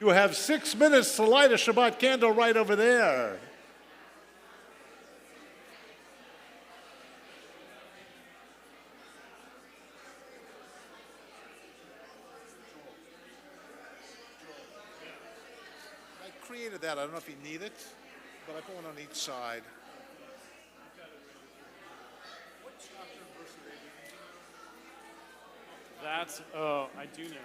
You have 6 minutes to light a Shabbat candle right over there. I created that. I don't know if you need it, but I put one on each side. That's, oh, I do know.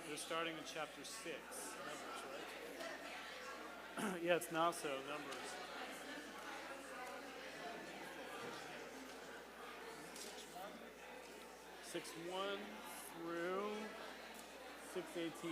They're starting in chapter 6. Numbers, right? Yeah, it's not so, Numbers. 6:1 through 6:18.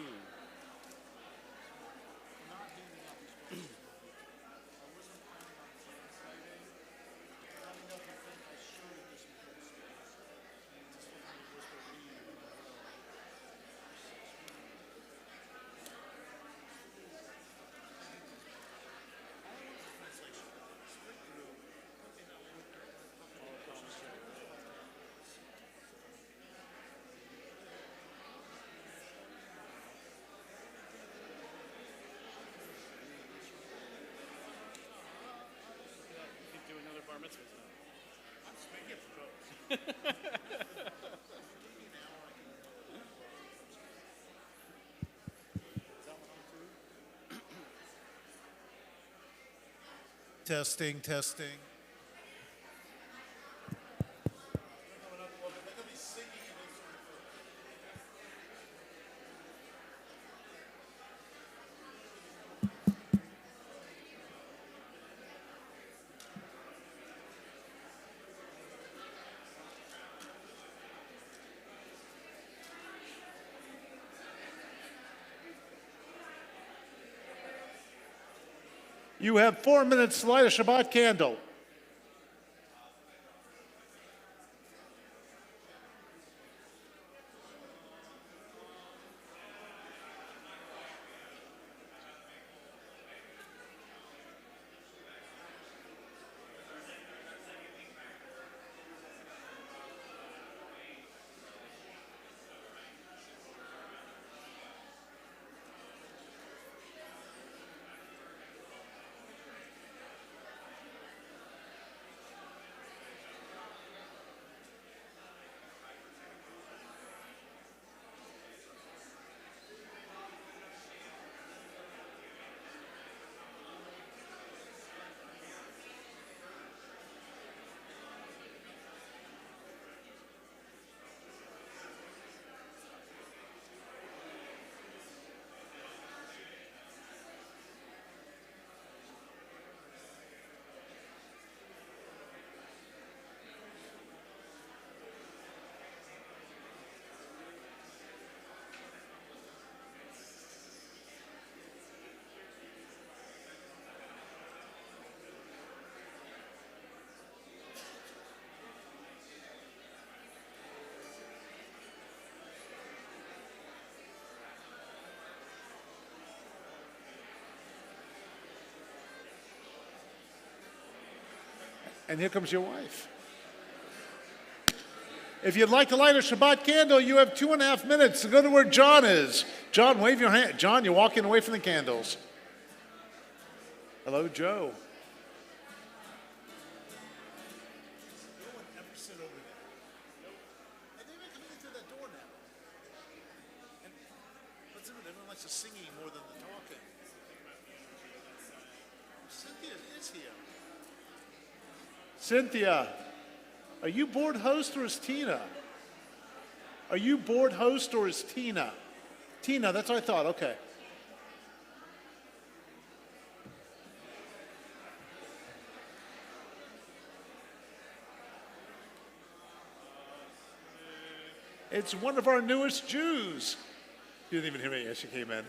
Bar mitzvahs now. I'm speaking for both. Testing, testing. You have 4 minutes to light a Shabbat candle. And here comes your wife. If you'd like to light a Shabbat candle, you have 2.5 minutes to go to where John is. John, wave your hand. John, you're walking away from the candles. Hello, Joe. Everyone likes the singing more than the talking. Cynthia is here. Cynthia, are you board host or is Tina? Are you board host or is Tina? Tina, that's what I thought, okay. It's one of our newest Jews. You didn't even hear me as she came in.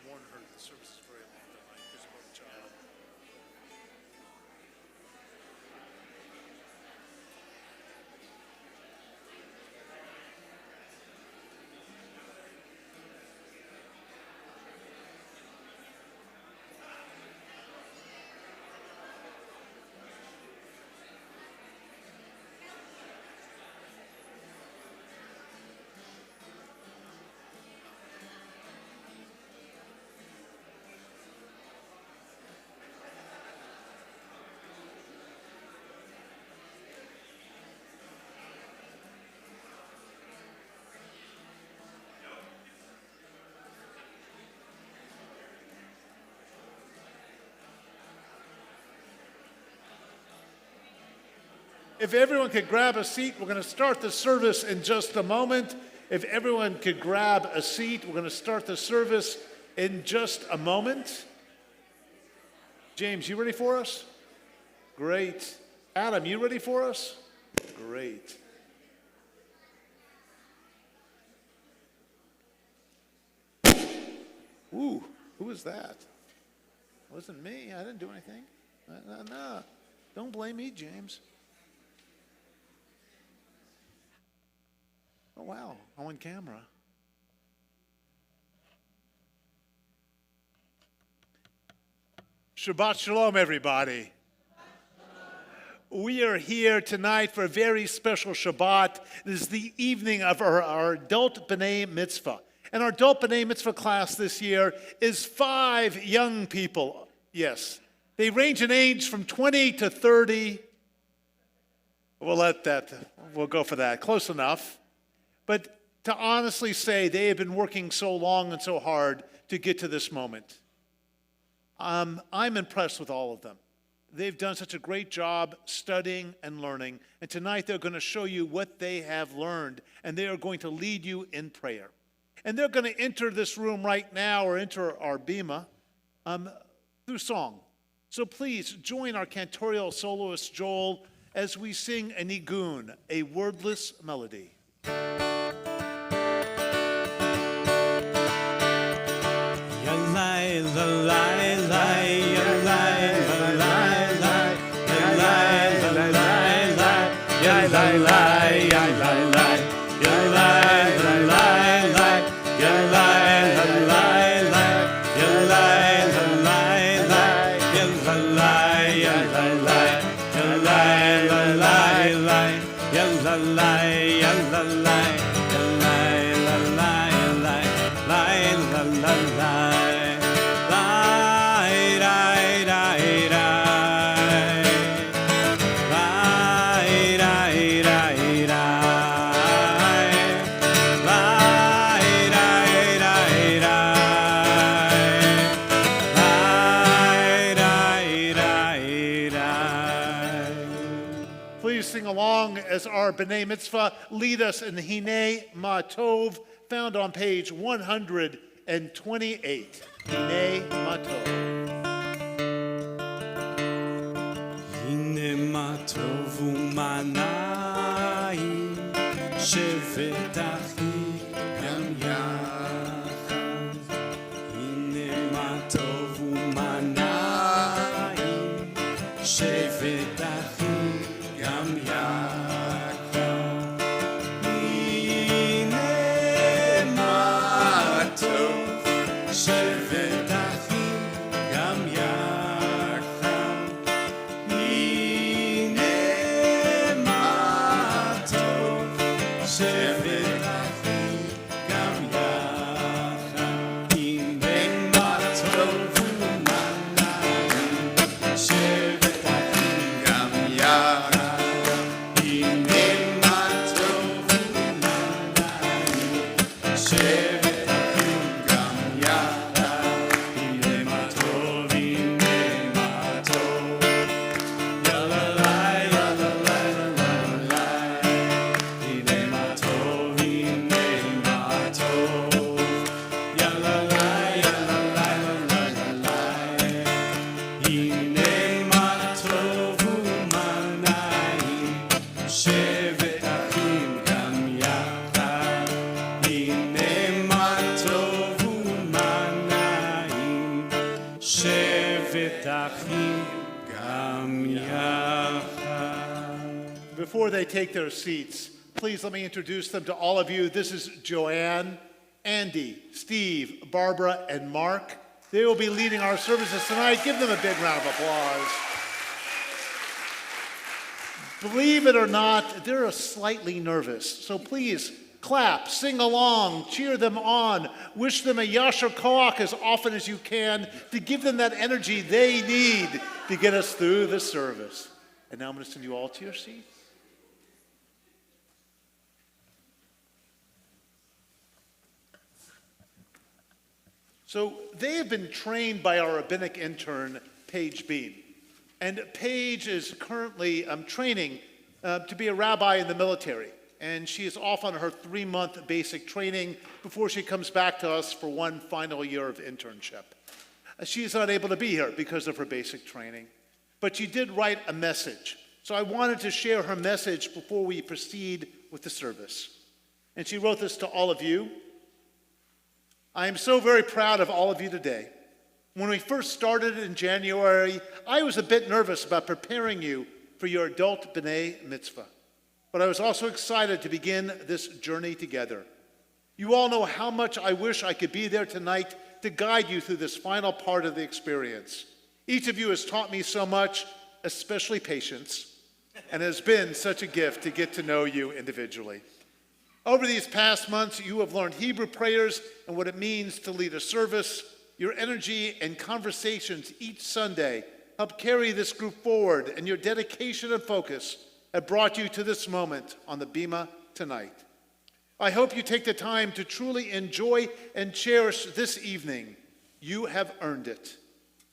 warn her that the service is very long tonight because of her child. If everyone could grab a seat, we're going to start the service in just a moment. If everyone could grab a seat, we're going to start the service in just a moment. James, you ready for us? Great. Adam, you ready for us? Great. Ooh, who was that? It wasn't me. I didn't do anything. No. Don't blame me, James. Oh, wow, on camera. Shabbat Shalom, everybody. We are here tonight for a very special Shabbat. This is the evening of our adult B'nai Mitzvah. And our adult B'nai Mitzvah class this year is 5 young people. Yes, they range in age from 20 to 30. We'll go for that. Close enough. But to honestly say, they have been working so long and so hard to get to this moment. I'm impressed with all of them. They've done such a great job studying and learning. And tonight they're going to show you what they have learned. And they are going to lead you in prayer. And they're going to enter this room right now, or enter our bima, through song. So please join our cantorial soloist Joel as we sing a nigun, a wordless melody. As our B'nai Mitzvah lead us in Hinei Ma Tov, found on page 128. Hinei Ma Tov. Hinei Ma Tov u'manayim shevet achi gam yachad. Hinei Ma Tov u'manayim shevet achi gam yachad. My אחים גם יחד. Before they take their seats, please let me introduce them to all of you. This is Joanne, Andy, Steve, Barbara, and Mark. They will be leading our services tonight. Give them a big round of applause. Believe it or not, they're slightly nervous. So please clap, sing along, cheer them on, wish them a Yasher Koach as often as you can to give them that energy they need to get us through the service. And now I'm going to send you all to your seats. So they have been trained by our rabbinic intern, Paige Bean. And Paige is currently training to be a rabbi in the military. And she is off on her 3-month basic training before she comes back to us for one final year of internship. She is not able to be here because of her basic training. But she did write a message. So I wanted to share her message before we proceed with the service. And she wrote this to all of you. I am so very proud of all of you today. When we first started in January, I was a bit nervous about preparing you for your adult B'nai Mitzvah. But I was also excited to begin this journey together. You all know how much I wish I could be there tonight to guide you through this final part of the experience. Each of you has taught me so much, especially patience, and it has been such a gift to get to know you individually. Over these past months, you have learned Hebrew prayers and what it means to lead a service. Your energy and conversations each Sunday help carry this group forward, and your dedication and focus have brought you to this moment on the Bima tonight. I hope you take the time to truly enjoy and cherish this evening. You have earned it.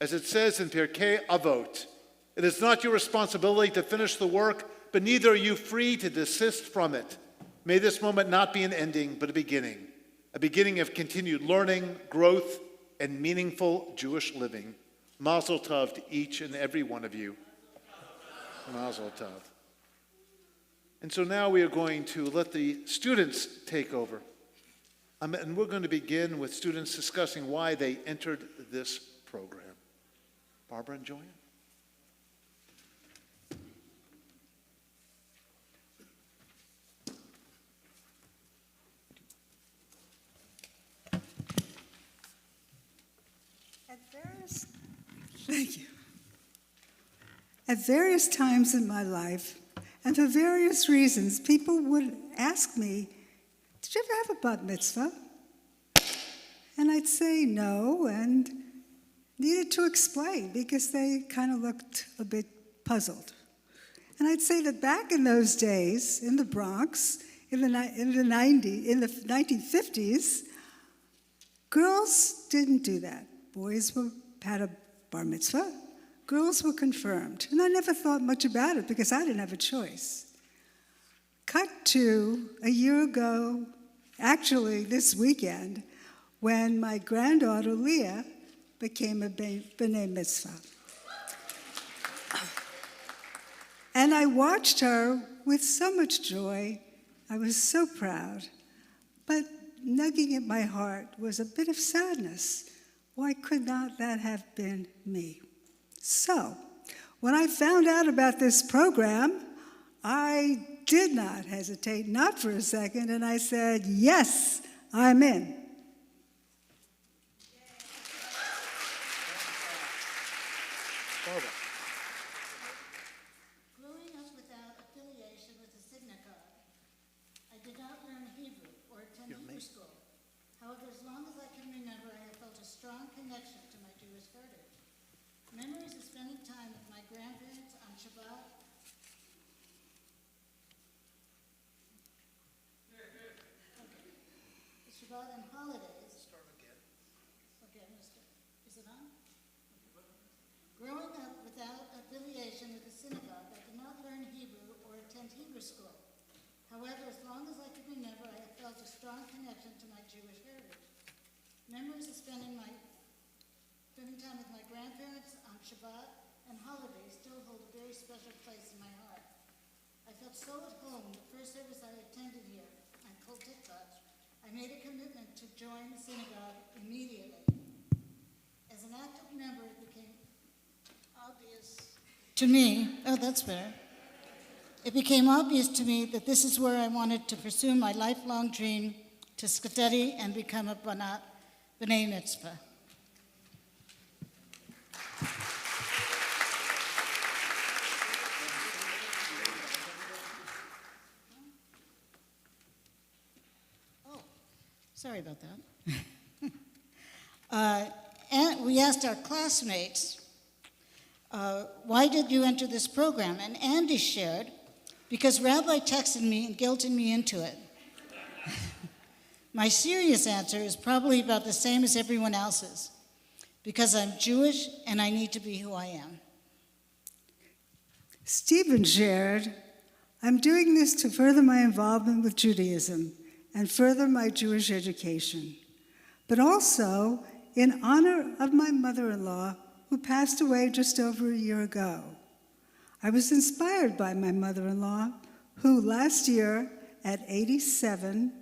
As it says in Pirkei Avot, it is not your responsibility to finish the work, but neither are you free to desist from it. May this moment not be an ending, but a beginning of continued learning, growth, and meaningful Jewish living. Mazel tov to each and every one of you. Mazel tov. And so now we are going to let the students take over. And we're going to begin with students discussing why they entered this program. Barbara and Joanne. Thank you. At various times in my life, and for various reasons, people would ask me, did you ever have a bat mitzvah? And I'd say no, and needed to explain because they kind of looked a bit puzzled. And I'd say that back in those days, in the Bronx, in the 1950s, girls didn't do that. Boys had a bar mitzvah. Girls were confirmed. And I never thought much about it because I didn't have a choice. Cut to a year ago, actually this weekend, when my granddaughter Leah became a B'nai Mitzvah. And I watched her with so much joy. I was so proud. But nugging at my heart was a bit of sadness. Why could not that have been me? So, when I found out about this program, I did not hesitate, not for a second, and I said, yes, I'm in. Barbara. Growing up without affiliation with the synagogue, I did not learn Hebrew or attend Hebrew school. However, as long as I can remember, I have felt a strong connection to my Jewish heritage. Memories of spending time with my grandparents on Shabbat. Shabbat and holidays. Start again. Okay, Mr. Is it on? Growing up without affiliation with the synagogue, I did not learn Hebrew or attend Hebrew school. However, as long as I can remember, I have felt a strong connection to my Jewish heritage. Memories of spending time with my grandparents on Shabbat and holidays still hold a very special place in my heart. I felt so at home the first service I attended here on Kol Tikvat. I made a commitment to join the synagogue immediately. As an active member, it became to me, oh, that's better. It became obvious to me that this is where I wanted to pursue my lifelong dream to study and become a B'nai Mitzvah. Oh, sorry about that. And we asked our classmates, why did you enter this program? And Andy shared, because Rabbi texted me and guilted me into it. My serious answer is probably about the same as everyone else's, because I'm Jewish and I need to be who I am. Stephen shared, I'm doing this to further my involvement with Judaism and further my Jewish education, but also in honor of my mother-in-law who passed away just over a year ago. I was inspired by my mother-in-law who last year at 87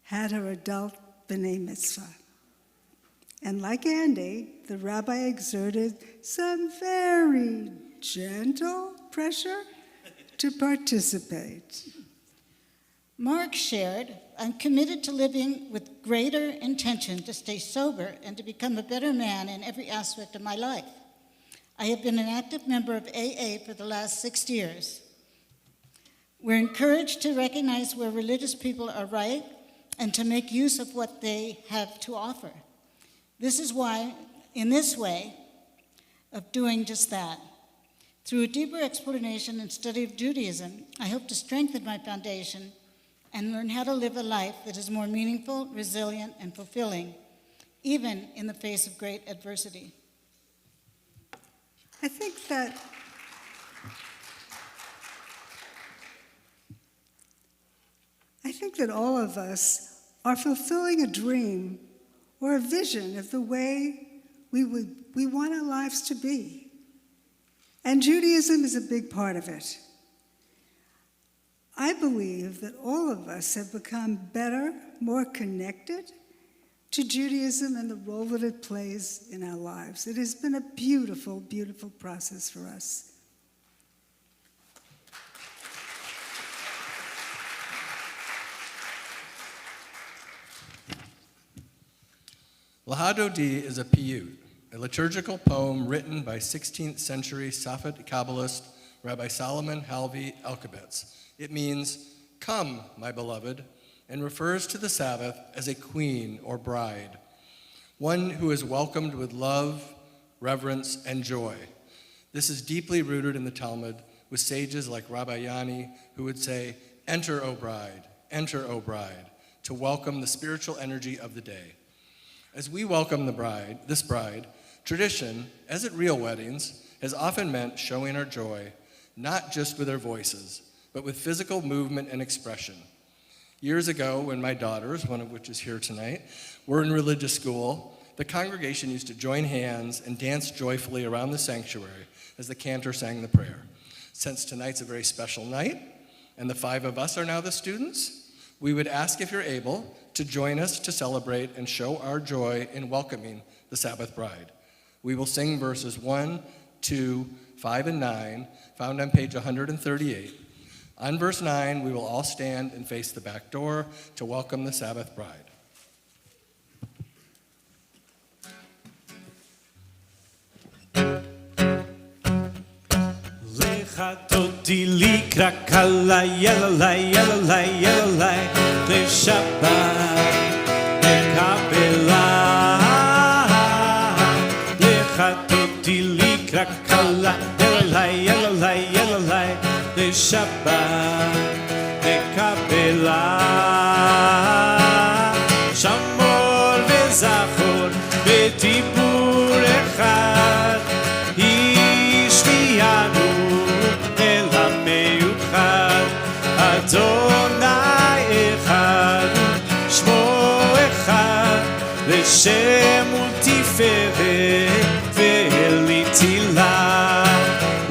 had her adult B'nai Mitzvah. And like Andy, the rabbi exerted some very gentle pressure to participate. Mark shared, I'm committed to living with greater intention to stay sober and to become a better man in every aspect of my life. I have been an active member of AA for the last 6 years. We're encouraged to recognize where religious people are right and to make use of what they have to offer. This is why, in this way of doing just that, through a deeper explanation and study of Judaism, I hope to strengthen my foundation and learn how to live a life that is more meaningful, resilient, and fulfilling, even in the face of great adversity. I think that all of us are fulfilling a dream or a vision of the way we want our lives to be. And Judaism is a big part of it. I believe that all of us have become better, more connected to Judaism and the role that it plays in our lives. It has been a beautiful, beautiful process for us. Lahadodi is a piyut, a liturgical poem written by 16th century Safed Kabbalist Rabbi Solomon Halvi Elkabetz. It means, "Come, my beloved," and refers to the Sabbath as a queen or bride, one who is welcomed with love, reverence, and joy. This is deeply rooted in the Talmud, with sages like Rabbi Yanni who would say, enter, O bride, to welcome the spiritual energy of the day. As we welcome this bride, tradition, as at real weddings, has often meant showing our joy, not just with our voices, but with physical movement and expression. Years ago, when my daughters, one of which is here tonight, were in religious school, the congregation used to join hands and dance joyfully around the sanctuary as the cantor sang the prayer. Since tonight's a very special night, and the 5 of us are now the students, we would ask if you're able to join us to celebrate and show our joy in welcoming the Sabbath bride. We will sing verses 1, 2, 5, and 9, found on page 138. On verse 9, we will all stand and face the back door to welcome the Sabbath bride. Toti likra kala yelalai le Shabbat ekabela lecha toti likra kala yelalai le Shabbat ekabela shamor vezachor betibur echad ishviyanu Adonai echad, Shmo echad, L'shem ultiferet ve'elitila.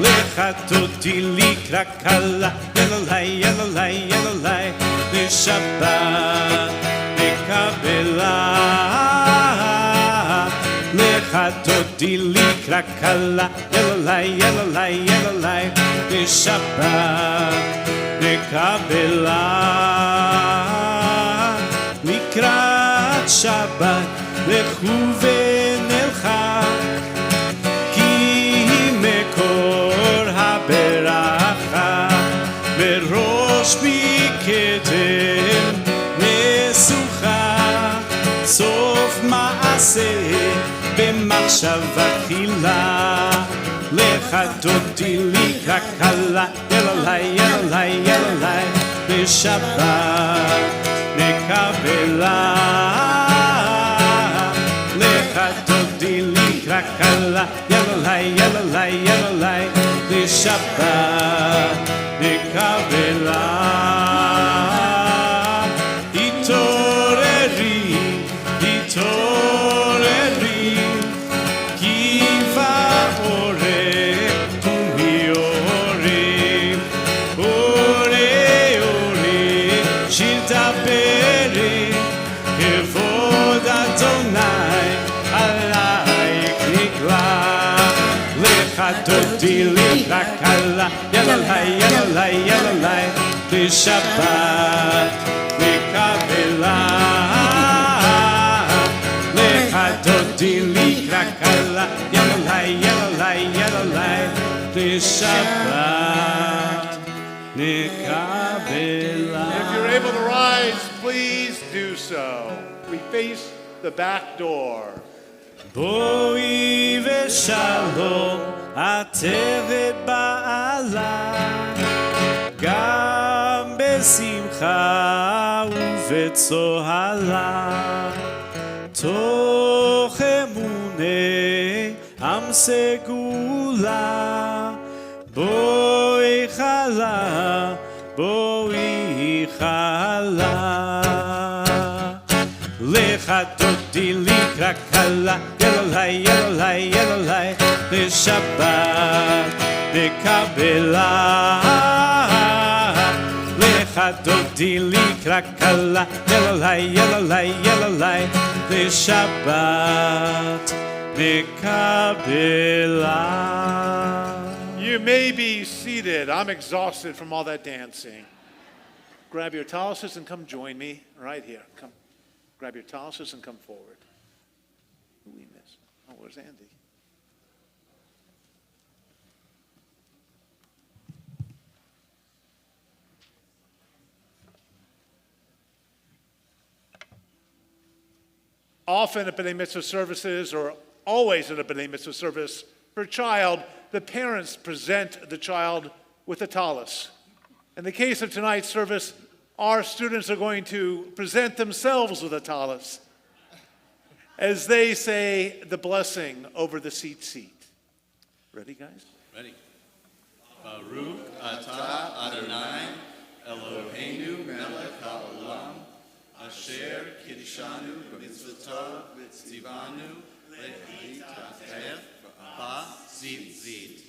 Lecha toti likra kala, yelalai, L'shabbat ekabela. Lecha דודי לקרא כלה, יללי, בשבת נקבלה. לקראת שבת לכו ונלכה, כי מקור הברכה בראש מקדם נסוכה. סוף מעשה במחשבה תחילה, לך דודי לקרא כלה, יללי, בשבת נקבלה. לך דודי לקרא כלה, יללי, בשבת נקבלה. התעוררי, כי באורך תומי אורי, שיר דברי, כבוד אדוני עלייך נגלה. לך דודי לקרא כלה, יללי, בשבת נקבלה. לך דודי לקרא כלה, יללי, בשבת נקבלה. If you're able to rise, please do so. We face the back door. בואי ושלום עטרת בעלה, גם בשמחה ובצוהלה. תוך אמוני עם סגולה, בואי חלה, בואי חלה. לך דודי לקרא כלה, יללי, בשבת נקבלה. לך דודי לקרא כלה, יללי, בשבת נקבלה. You may be seated. I'm exhausted from all that dancing. Grab your talis and come join me right here. Come. Grab your talis and come forward. Who we miss? Oh, where's Andy? Often at B'nai Mitzvah services, or always at a B'nai Mitzvah service, for a child, the parents present the child with a talis. In the case of tonight's service, our students are going to present themselves with a talis as they say the blessing over the seat. Ready, guys? Ready. Baruch atah Adonai Eloheinu melech haolam asher kiddishanu b'mitzvotav v'tzivanu le'itachef ba'zizit.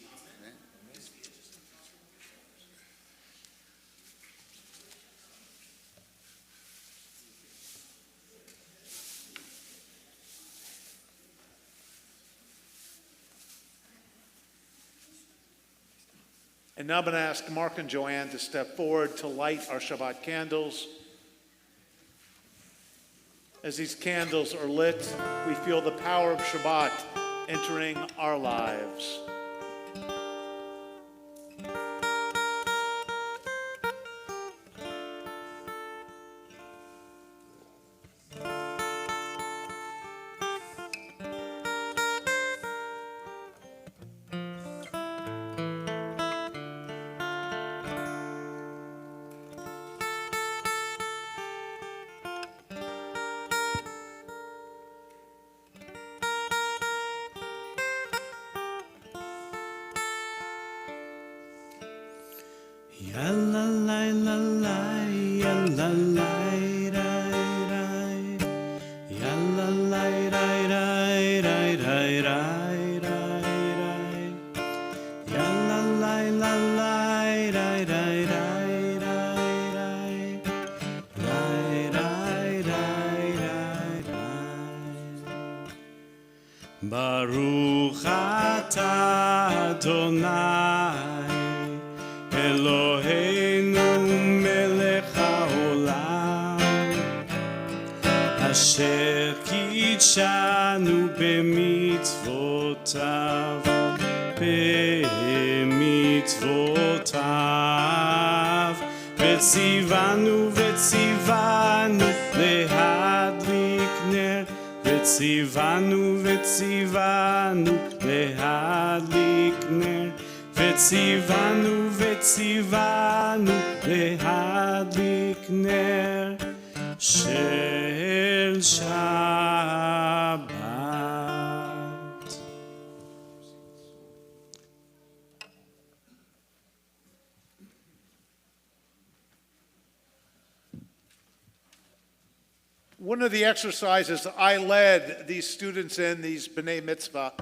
And now I'm going to ask Mark and Joanne to step forward to light our Shabbat candles. As these candles are lit, we feel the power of Shabbat entering our lives. Baruch atah Adonai Eloheinu melech haolam Asher kitshanu b'mitzvotav Vetzivanu lehadlik ner Vetzivanu lehadlik ner Vetzivanu lehadlik ner Shel Shabbat. One of the exercises I led these students in, these B'nai Mitzvah,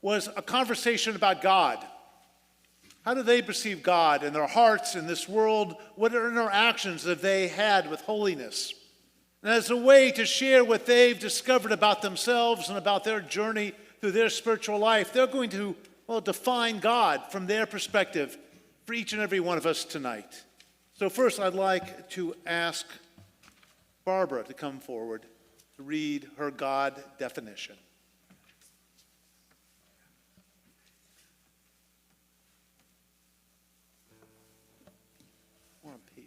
was a conversation about God. How do they perceive God in their hearts, in this world? What interactions have they had with holiness? And as a way to share what they've discovered about themselves and about their journey through their spiritual life, they're going to, define God from their perspective for each and every one of us tonight. So first, I'd like to ask Barbara to come forward to read her God definition. We're on page.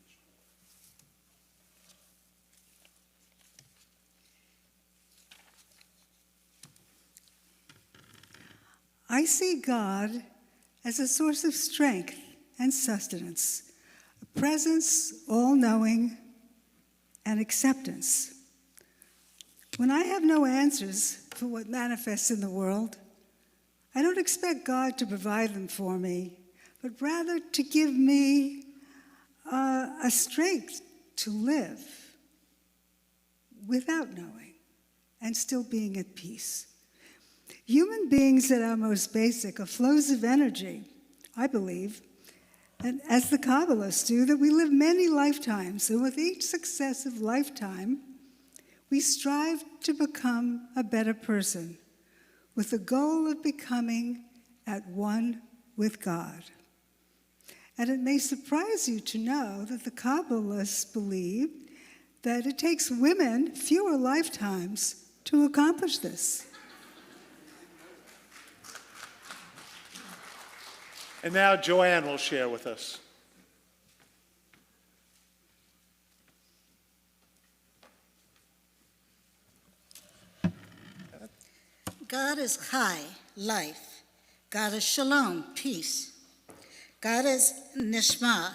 I see God as a source of strength and sustenance, a presence all-knowing, and acceptance. When I have no answers for what manifests in the world, I don't expect God to provide them for me, but rather to give me a strength to live without knowing and still being at peace. Human beings at our most basic are flows of energy, I believe, and as the Kabbalists do, that we live many lifetimes, and with each successive lifetime, we strive to become a better person, with the goal of becoming at one with God. And it may surprise you to know that the Kabbalists believe that it takes women fewer lifetimes to accomplish this. And now Joanne will share with us. God is Chai, life. God is Shalom, peace. God is Nishma,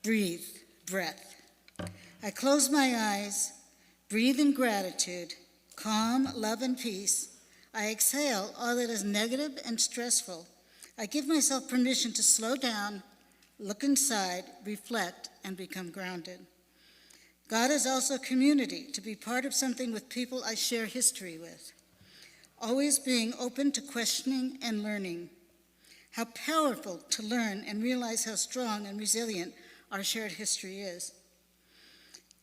breathe, breath. I close my eyes, breathe in gratitude, calm, love, and peace. I exhale all that is negative and stressful. I give myself permission to slow down, look inside, reflect, and become grounded. God is also community, to be part of something with people I share history with. Always being open to questioning and learning. How powerful to learn and realize how strong and resilient our shared history is.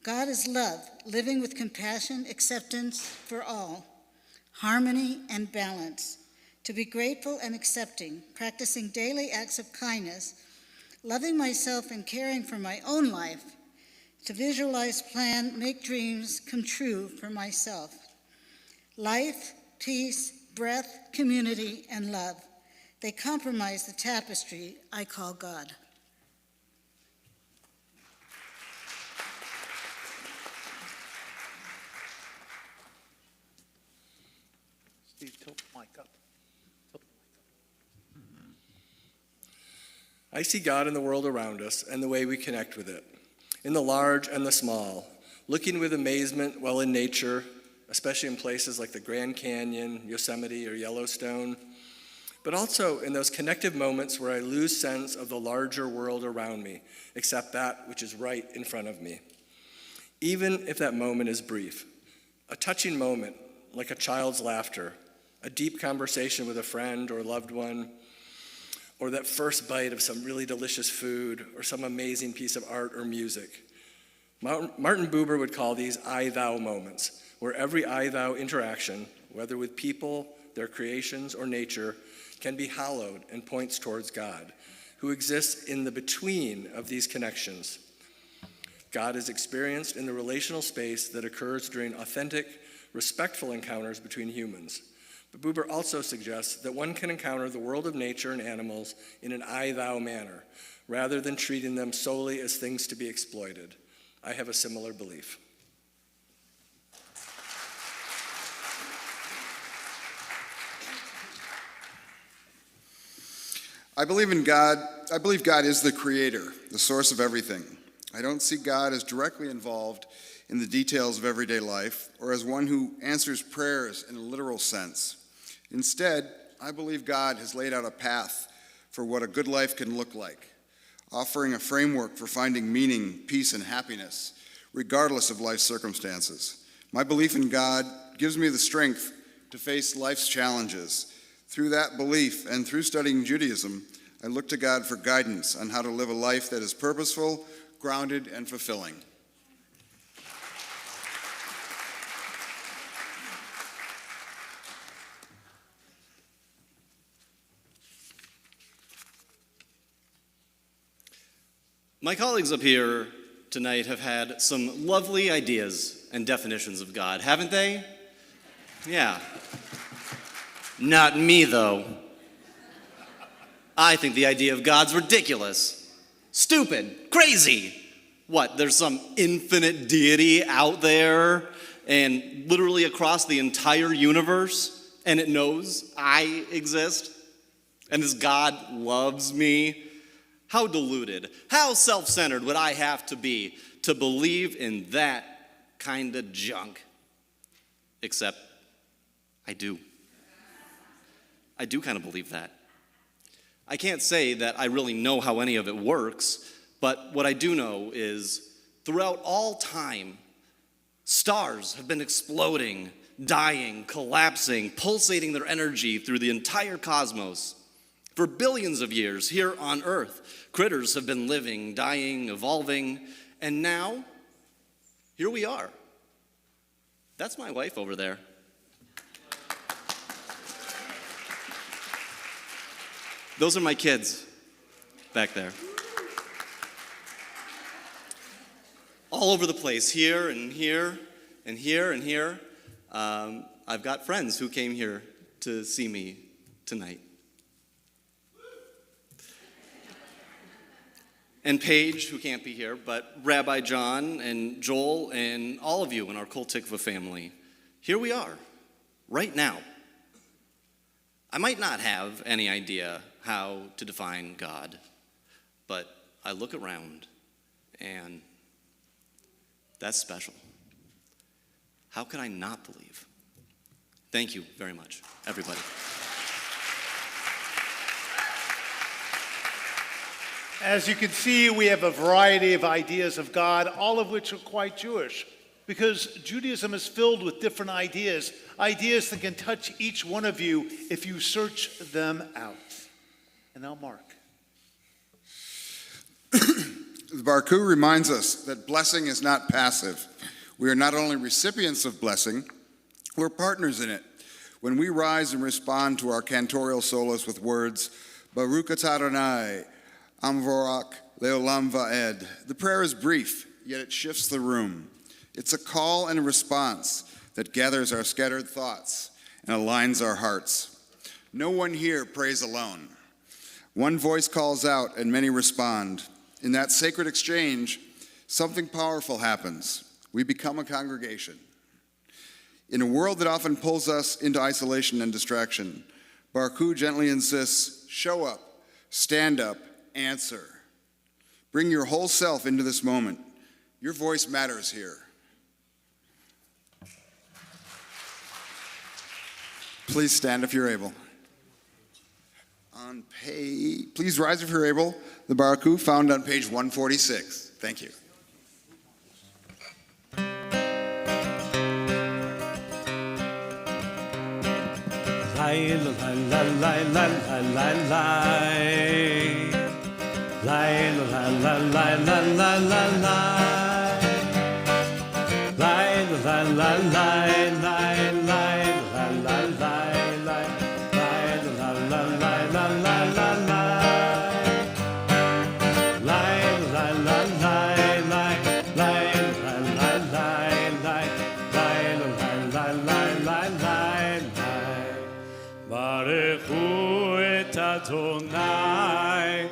God is love, living with compassion, acceptance for all, harmony and balance. To be grateful and accepting, practicing daily acts of kindness, loving myself and caring for my own life, to visualize, plan, make dreams come true for myself. Life, peace, breath, community, and love. They comprise the tapestry I call God. Steve, tilt the mic up. I see God in the world around us and the way we connect with it, in the large and the small, looking with amazement while in nature, especially in places like the Grand Canyon, Yosemite, or Yellowstone, but also in those connective moments where I lose sense of the larger world around me, except that which is right in front of me. Even if that moment is brief, a touching moment like a child's laughter, a deep conversation with a friend or loved one, or that first bite of some really delicious food, or some amazing piece of art or music. Martin Buber would call these I-thou moments, where every I-thou interaction, whether with people, their creations, or nature, can be hallowed and points towards God, who exists in the between of these connections. God is experienced in the relational space that occurs during authentic, respectful encounters between humans. But Buber also suggests that one can encounter the world of nature and animals in an I-thou manner, rather than treating them solely as things to be exploited. I have a similar belief. I believe in God. I believe God is the creator, the source of everything. I don't see God as directly involved in the details of everyday life or as one who answers prayers in a literal sense. Instead, I believe God has laid out a path for what a good life can look like, offering a framework for finding meaning, peace, and happiness, regardless of life's circumstances. My belief in God gives me the strength to face life's challenges. Through that belief and through studying Judaism, I look to God for guidance on how to live a life that is purposeful, grounded, and fulfilling. My colleagues up here tonight have had some lovely ideas and definitions of God, haven't they? Yeah. Not me, though. I think the idea of God's ridiculous, stupid, crazy. What, there's some infinite deity out there and literally across the entire universe, and it knows I exist? And this God loves me? How deluded, how self-centered would I have to be to believe in that kind of junk? Except, I do. I do kind of believe that. I can't say that I really know how any of it works, but what I do know is throughout all time, stars have been exploding, dying, collapsing, pulsating their energy through the entire cosmos. For billions of years here on Earth, critters have been living, dying, evolving, and now, here we are. That's my wife over there. Those are my kids back there. All over the place, here and here and here and here. I've got friends who came here to see me tonight. And Paige, who can't be here, but Rabbi John and Joel and all of you in our Kol Tikva family. Here we are, right now. I might not have any idea how to define God, but I look around and that's special. How could I not believe? Thank you very much, everybody. As you can see, we have a variety of ideas of God, all of which are quite Jewish, because Judaism is filled with different ideas, ideas that can touch each one of you if you search them out. And now, Mark. The Baruch reminds us that blessing is not passive. We are not only recipients of blessing, we're partners in it. When we rise and respond to our cantorial solos with words, Baruch atah Adonai, Amvorak Leolam Va'ed. The prayer is brief, yet it shifts the room. It's a call and a response that gathers our scattered thoughts and aligns our hearts. No one here prays alone. One voice calls out and many respond. In that sacred exchange, something powerful happens. We become a congregation. In a world that often pulls us into isolation and distraction, Baruch gently insists, show up, stand up, answer. Bring your whole self into this moment. Your voice matters here. Please stand if you're able. Please rise if you're able. The Baruch found on page 146. Thank you. Lai la la la la la la lai. Lai la la la la la la lai. Lai la la la la la la. ברכו את אדוני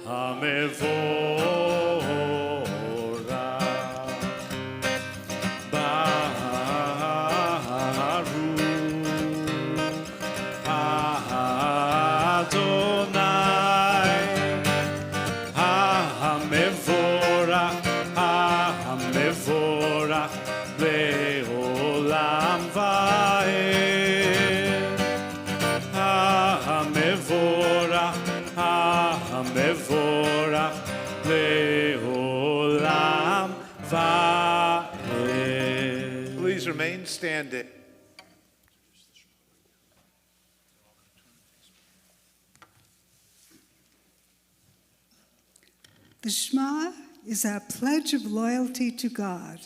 המבורך. Please remain standing. The Shema is our pledge of loyalty to God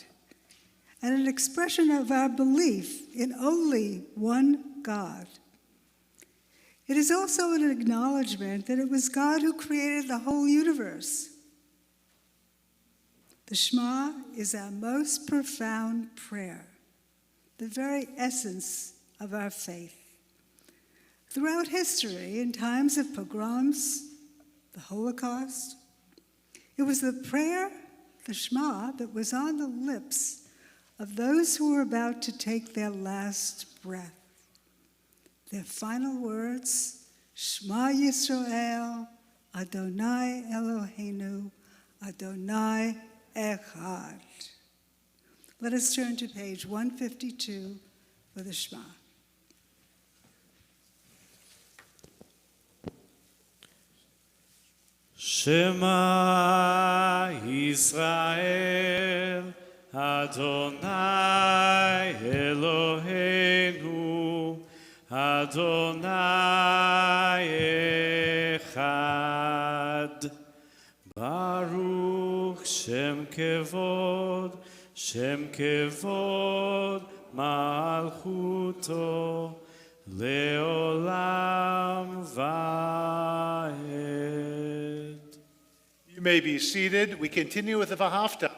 and an expression of our belief in only one God. It is also an acknowledgement that it was God who created the whole universe. The Shema is our most profound prayer, the very essence of our faith. Throughout history, in times of pogroms, the Holocaust, it was the prayer, the Shema, that was on the lips of those who were about to take their last breath. Their final words, Shema Yisrael, Adonai Eloheinu, Adonai Echad. Let us turn to page 152 for the Shema. Shema Yisrael, Adonai Eloheinu, Adonai Echad. Baruch Shem Kevod Malchuto Leolam Vaed. You may be seated. We continue with the Vahafta.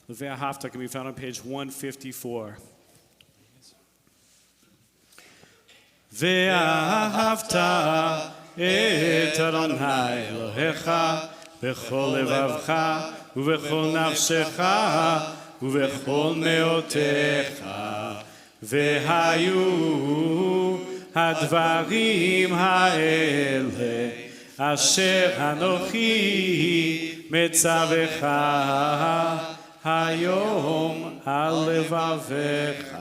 The Vahafta can be found on page 154. ואהבת את אדוני אלוהיך בכל לבבך ובכל נפשך ובכל מאודך. והיו הדברים האלה אשר אנוכי מצווך היום על לבבך.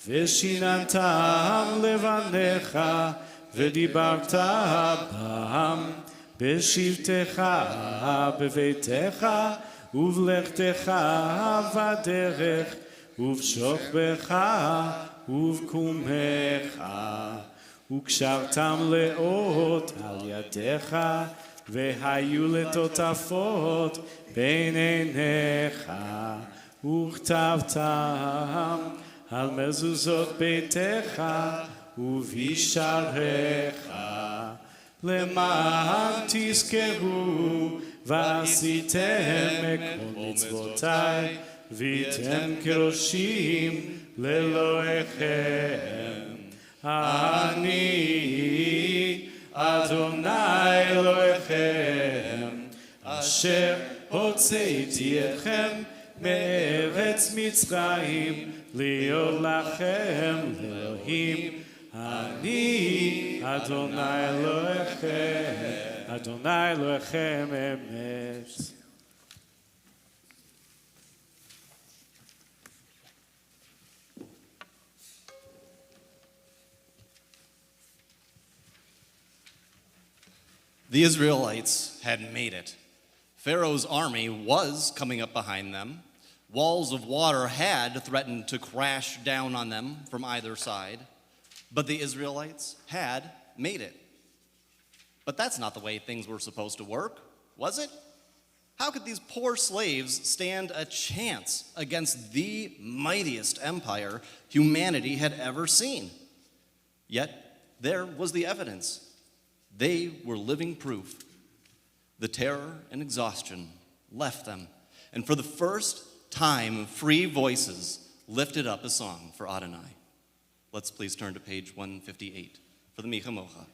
ושיננתם לבניך ודיברת בם בשבתך בביתך ובלכתך בדרך ובשוכבך ובקומך וקשרתם לאות על ידיך והיו לטוטפות בין עיניך וכתבתם על מזוזות ביתך ובשעריך למען תזכרו ועשיתם מכל מצוותיי והייתם קדושים לאלוהיכם. אני אדוני אלוהיכם אשר הוצאתי אתכם מארץ מצרים להיות לכם לאלוהים. אני אדוני אלוהיכם, אדוני אלוהיכם אמת. The Israelites had made it. Pharaoh's army was coming up behind them. Walls of water had threatened to crash down on them from either side, but the Israelites had made it. But that's not the way things were supposed to work, was it? How could these poor slaves stand a chance against the mightiest empire humanity had ever seen? Yet, there was the evidence. They were living proof. The terror and exhaustion left them, and for the first time, free voices lifted up a song for Adonai. Let's please turn to page 158 for the Micha Mocha.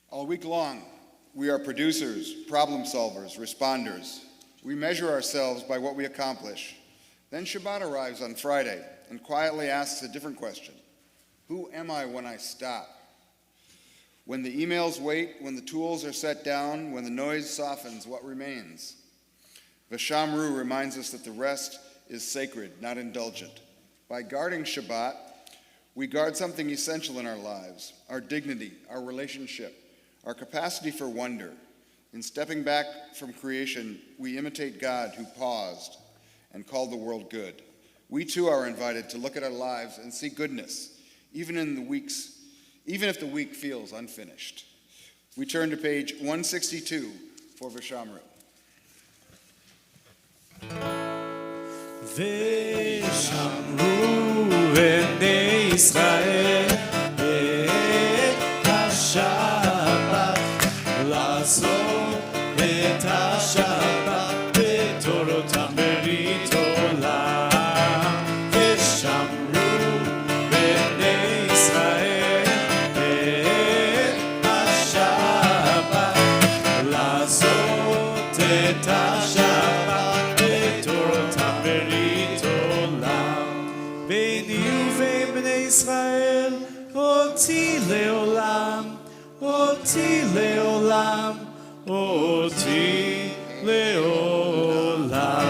All week long, we are producers, problem solvers, responders. We measure ourselves by what we accomplish. Then Shabbat arrives on Friday and quietly asks a different question. Who am I when I stop? When the emails wait, when the tools are set down, when the noise softens, what remains? Vashamru reminds us that the rest is sacred, not indulgent. By guarding Shabbat, we guard something essential in our lives, our dignity, our relationship, our capacity for wonder. In stepping back from creation, we imitate God who paused and called the world good. We too are invited to look at our lives and see goodness, even if the week feels unfinished. We turn to page 162 for Vishamru. ושמרו בני ישראל את השבת, לעשות את השבת בתורתם ברית עולם. ושמרו בני ישראל את השבת, לעשות את השבת בתורתם ברית עולם. ביני ובין בני ישראל אותי לעולם, אותי לעולם, אותי לעולם.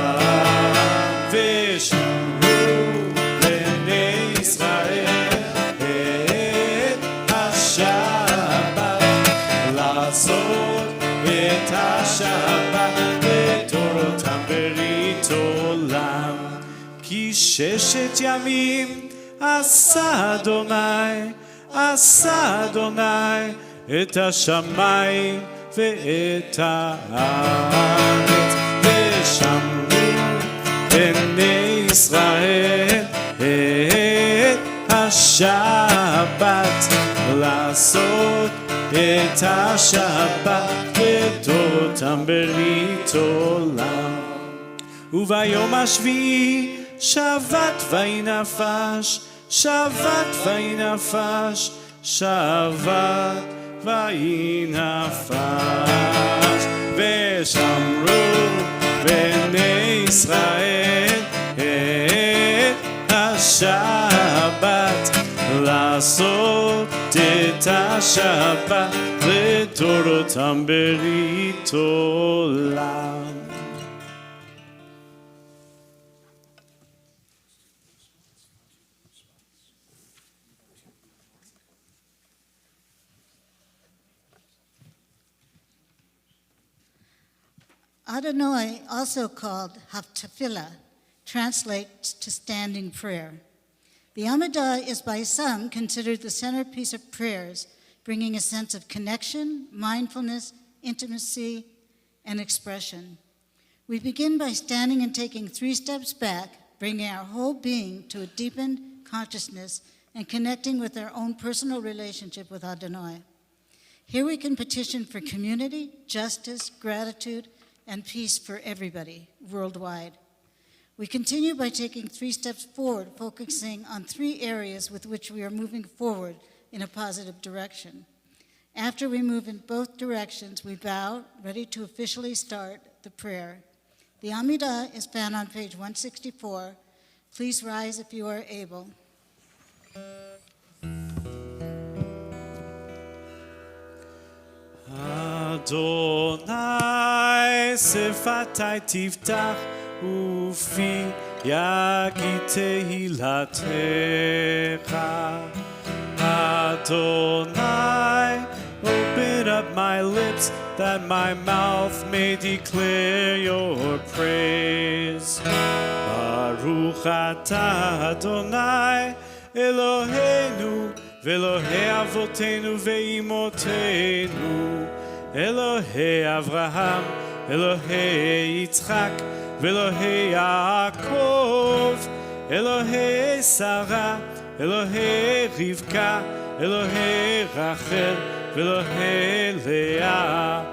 ושמרו בני ישראל את השבת, לעשות את השבת בתורתם ברית עולם. כי ששת ימים עשה אדוני, עשה אדוני את השמיים ואת הארץ. ושמרו בני ישראל את השבת, לעשות את השבת בתורתם ברית עולם. וביום השביעי שבת ויהי נפש, שבת ויהי נפש, שבת ויהי נפש. ושמרו בני ישראל את השבת, לעשות את השבת לתורתם ברית עולם. Adonai, also called Haftaphilah, translates to standing prayer. The Amidah is by some considered the centerpiece of prayers, bringing a sense of connection, mindfulness, intimacy, and expression. We begin by standing and taking 3 steps back, bringing our whole being to a deepened consciousness and connecting with our own personal relationship with Adonai. Here we can petition for community, justice, gratitude, and peace for everybody worldwide. We continue by taking 3 steps forward, focusing on 3 areas with which we are moving forward in a positive direction. After we move in both directions, we bow, ready to officially start the prayer. The Amidah is found on page 164. Please rise if you are able. Adonai שפתי תפתח ופי יגיד תהילתך. Adonai, open up my lips that my mouth may declare your praise. Baruch atah Adonai Eloheinu ואלוהי אבותינו ואימותינו, אלוהי אברהם, אלוהי יצחק ואלוהי יעקב, אלוהי שרה, אלוהי רבקה, אלוהי רחל ואלוהי לאה,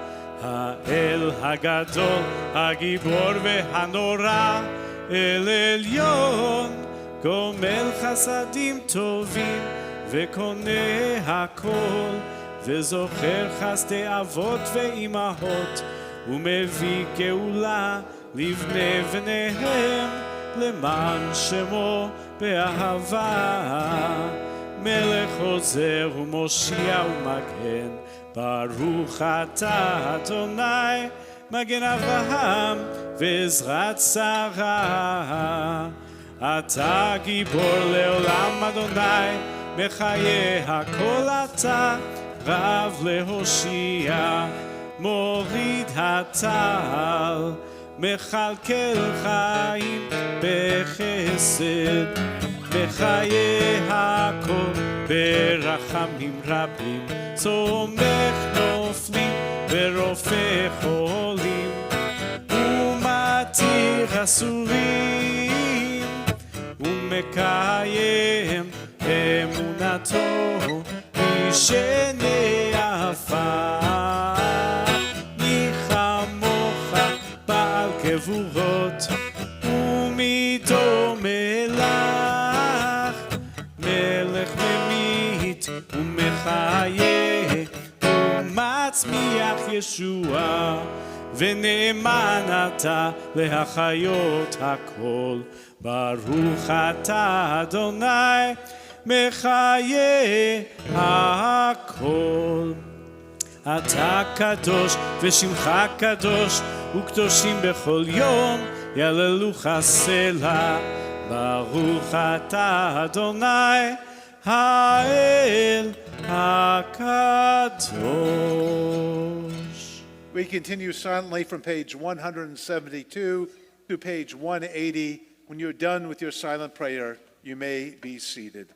האל הגדול, הגיבור והנורא, אל עליון, גומל חסדים טובים וקונה הכל, וזוכר חסדי אבות ואימהות, ומביא גאולה לבני בניהם, למען שמו באהבה. מלך עוזר ומושיע ומגן, ברוך אתה אדוני, מגן אברהם ועזרת שרה. אתה גיבור לעולם אדוני, מחיי הכל אתה, רב להושיע, מוריד הטל, מכלכל חיים בחסד, מחיי הכל ברחמים רבים, צומח נופלים ורופא חולים, ומתיר אסורים, ומקיים אמונתו משני עפר. מי כמוך בעל גבורות ומדומה לך, מלך ממית ומחיה ומצמיח ישועה, ונאמן אתה להחיות הכל. ברוך אתה אדוני מחיי הכל. אתה קדוש ושמך קדוש, וקדושים בכל יום יהללוך סלה. ברוך אתה אדוני האל הקדוש. We continue silently from page 172 to page 180. When you're done with your silent prayer, you may be seated.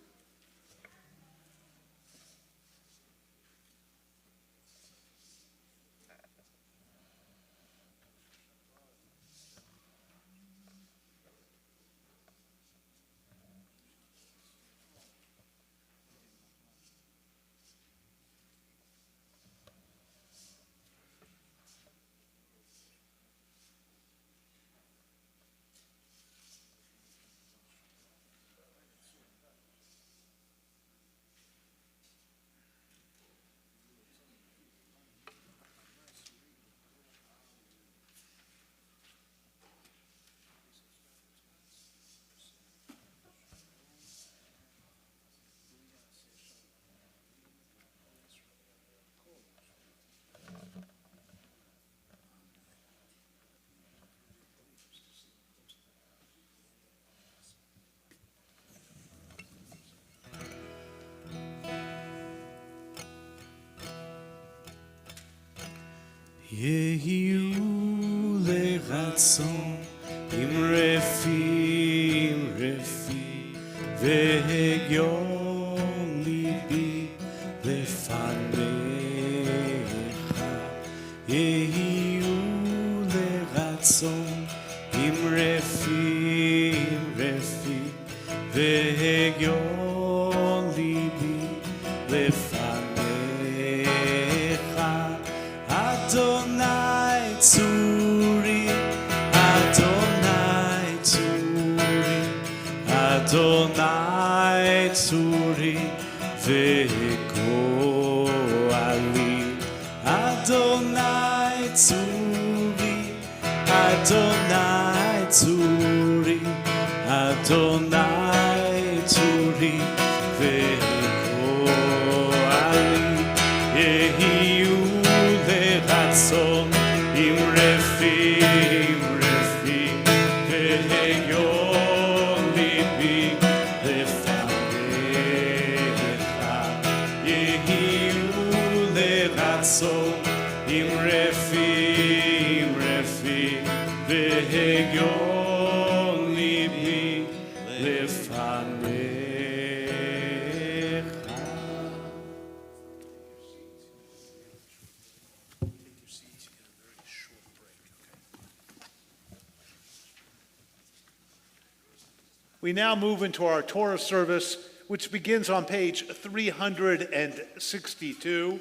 יהיו לרצון אמרי פי רפי והגיון ליבי לפניך יהיו לרצון עם רפי והגיון ליבי לפניך אדוני צורי אדוני צורי אדוני צורי וגואלי אדוני צורי אדוני צורי אדוני צורי וגואלי יהיו לרצון עם רפי והגיון ליבי לפניך יהיו לרצון עם רפי והגיון ליבי לפניך. We now move into our Torah service, which begins on page 362.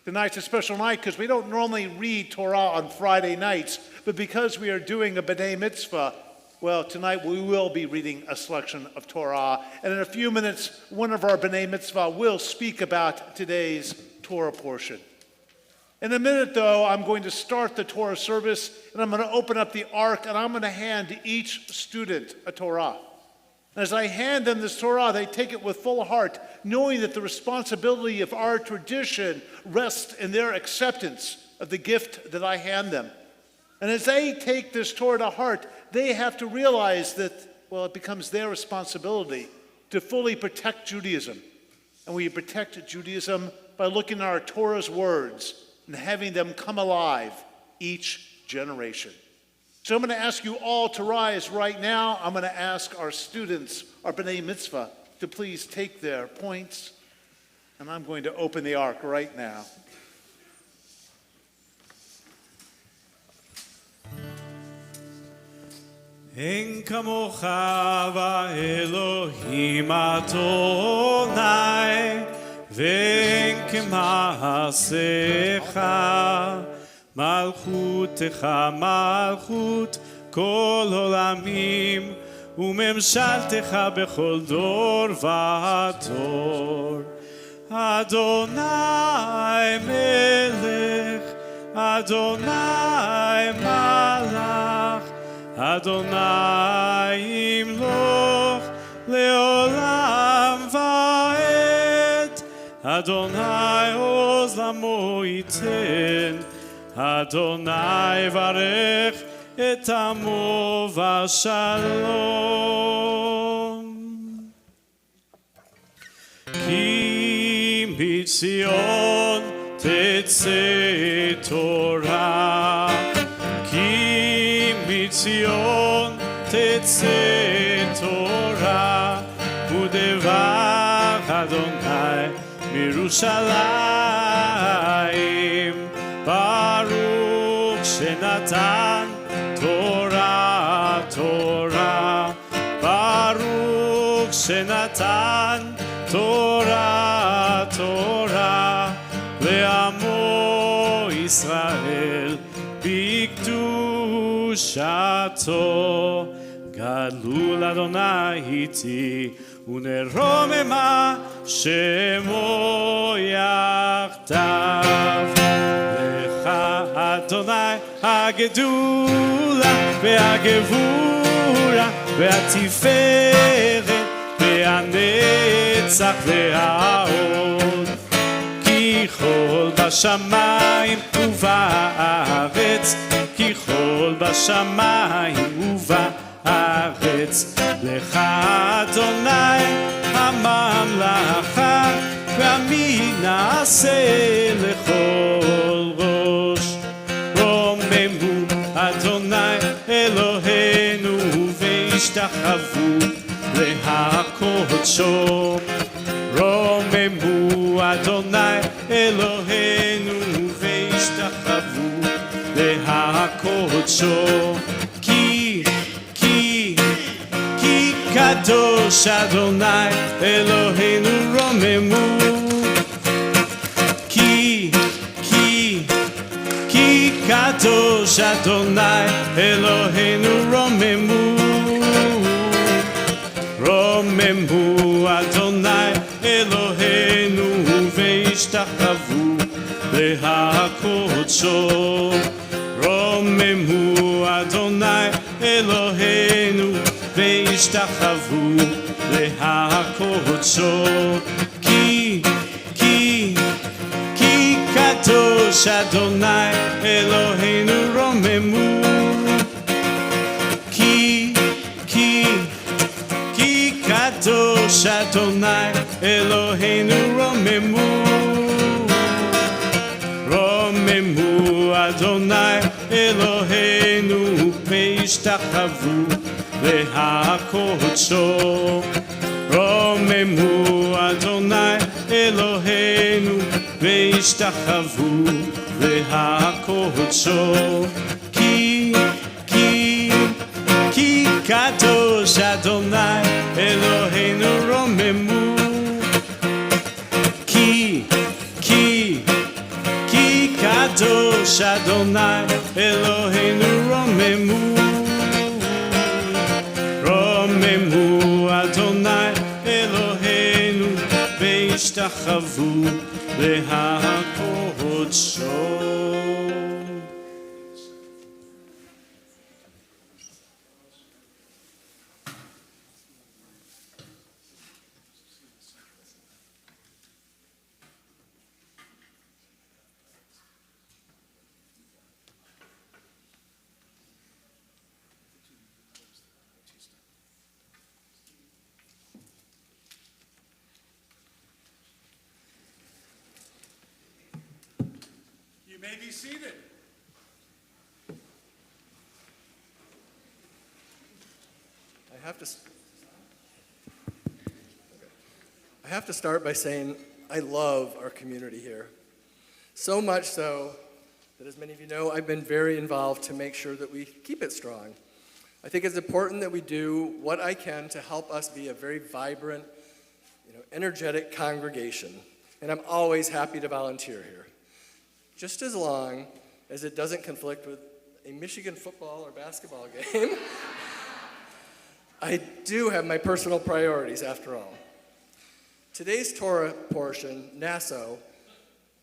Tonight's a special night because we don't normally read Torah on Friday nights, but because we are doing a B'nai Mitzvah, well, tonight we will be reading a selection of Torah. And in a few minutes, one of our B'nai Mitzvah will speak about today's Torah portion. In a minute, though, I'm going to start the Torah service, and I'm going to open up the ark, and I'm going to hand each student a Torah. As I hand them this Torah, they take it with full heart, knowing that the responsibility of our tradition rests in their acceptance of the gift that I hand them. And as they take this Torah to heart, they have to realize that, well, it becomes their responsibility to fully protect Judaism. And we protect Judaism by looking at our Torah's words and having them come alive each generation. So I'm going to ask you all to rise right now. I'm going to ask our students, our B'nai Mitzvah, to please take their points. And I'm going to open the ark right now. אין כמוך באלוהים אדוני ואין כמעשיך מלכותך מלכות כל עולמים וממשלתך בכל דור ודור אדוני מלך אדוני מלך אדוני ימלוך לעולם ועד אדוני עוז לעמו ייתן אדוני יברך את עמו בשלום כי מציון תצא תורה כי מציון תצא תורה ודבר אדוני מירושלים ברוך שנתן תורה תורה ברוך שנתן תורה תורה לעמו ישראל בקדושתו גדלו לאדוני איתי ונרוממה שמו יחדיו לך אדוני הגדולה והגבורה והתפארת והנצח וההוד כי כל בשמיים ובארץ כי כל בשמיים ובארץ לך אדוני הממלכה ועמי נעשה לכל ראש רוממו אדוני אלוהינו והשתחוו קודשו רוממו אדוני אלוהינו והשתחוו להקודשו כי קדוש אדוני אלוהינו רוממו כי קדוש אדוני אלוהינו רוממו אדוני אלוהינו והשתחוו להקודשו רוממו אדוני אלוהינו והשתחוו להקודשו כי קדוש אדוני אלוהינו רוממו כי קדוש אדוני אלוהינו רוממו אדוני אלוהינו והשתחוו להקודשו רוממו אדוני אלוהינו והשתחוו להקודשו כי קדוש אדוני אלוהינו רוממו כי קדוש אדוני אלוהינו רוממו אדוני אלוהינו והשתחוו להקודשו You may be seated. I have to start by saying I love our community here. So much so that, as many of you know, I've been very involved to make sure that we keep it strong. I think it's important that we do what I can to help us be a very vibrant, energetic congregation. And I'm always happy to volunteer here, just as long as it doesn't conflict with a Michigan football or basketball game. I do have my personal priorities, after all. Today's Torah portion, Naso,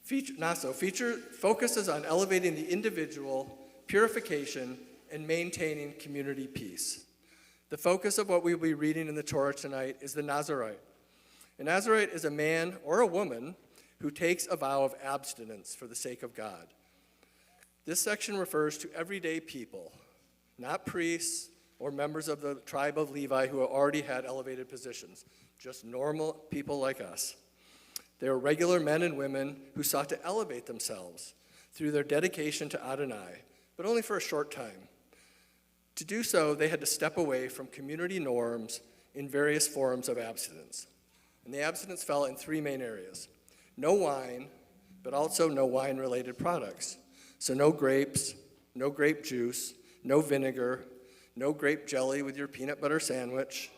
focuses on elevating the individual, purification, and maintaining community peace. The focus of what we'll be reading in the Torah tonight is the Nazarite. A Nazarite is a man or a woman who takes a vow of abstinence for the sake of God. This section refers to everyday people, not priests or members of the tribe of Levi who already had elevated positions, just normal people like us. They were regular men and women who sought to elevate themselves through their dedication to Adonai, but only for a short time. To do so, they had to step away from community norms in various forms of abstinence. And the abstinence fell in three main areas. No wine, but also no wine-related products. So no grapes, no grape juice, no vinegar, no grape jelly with your peanut butter sandwich,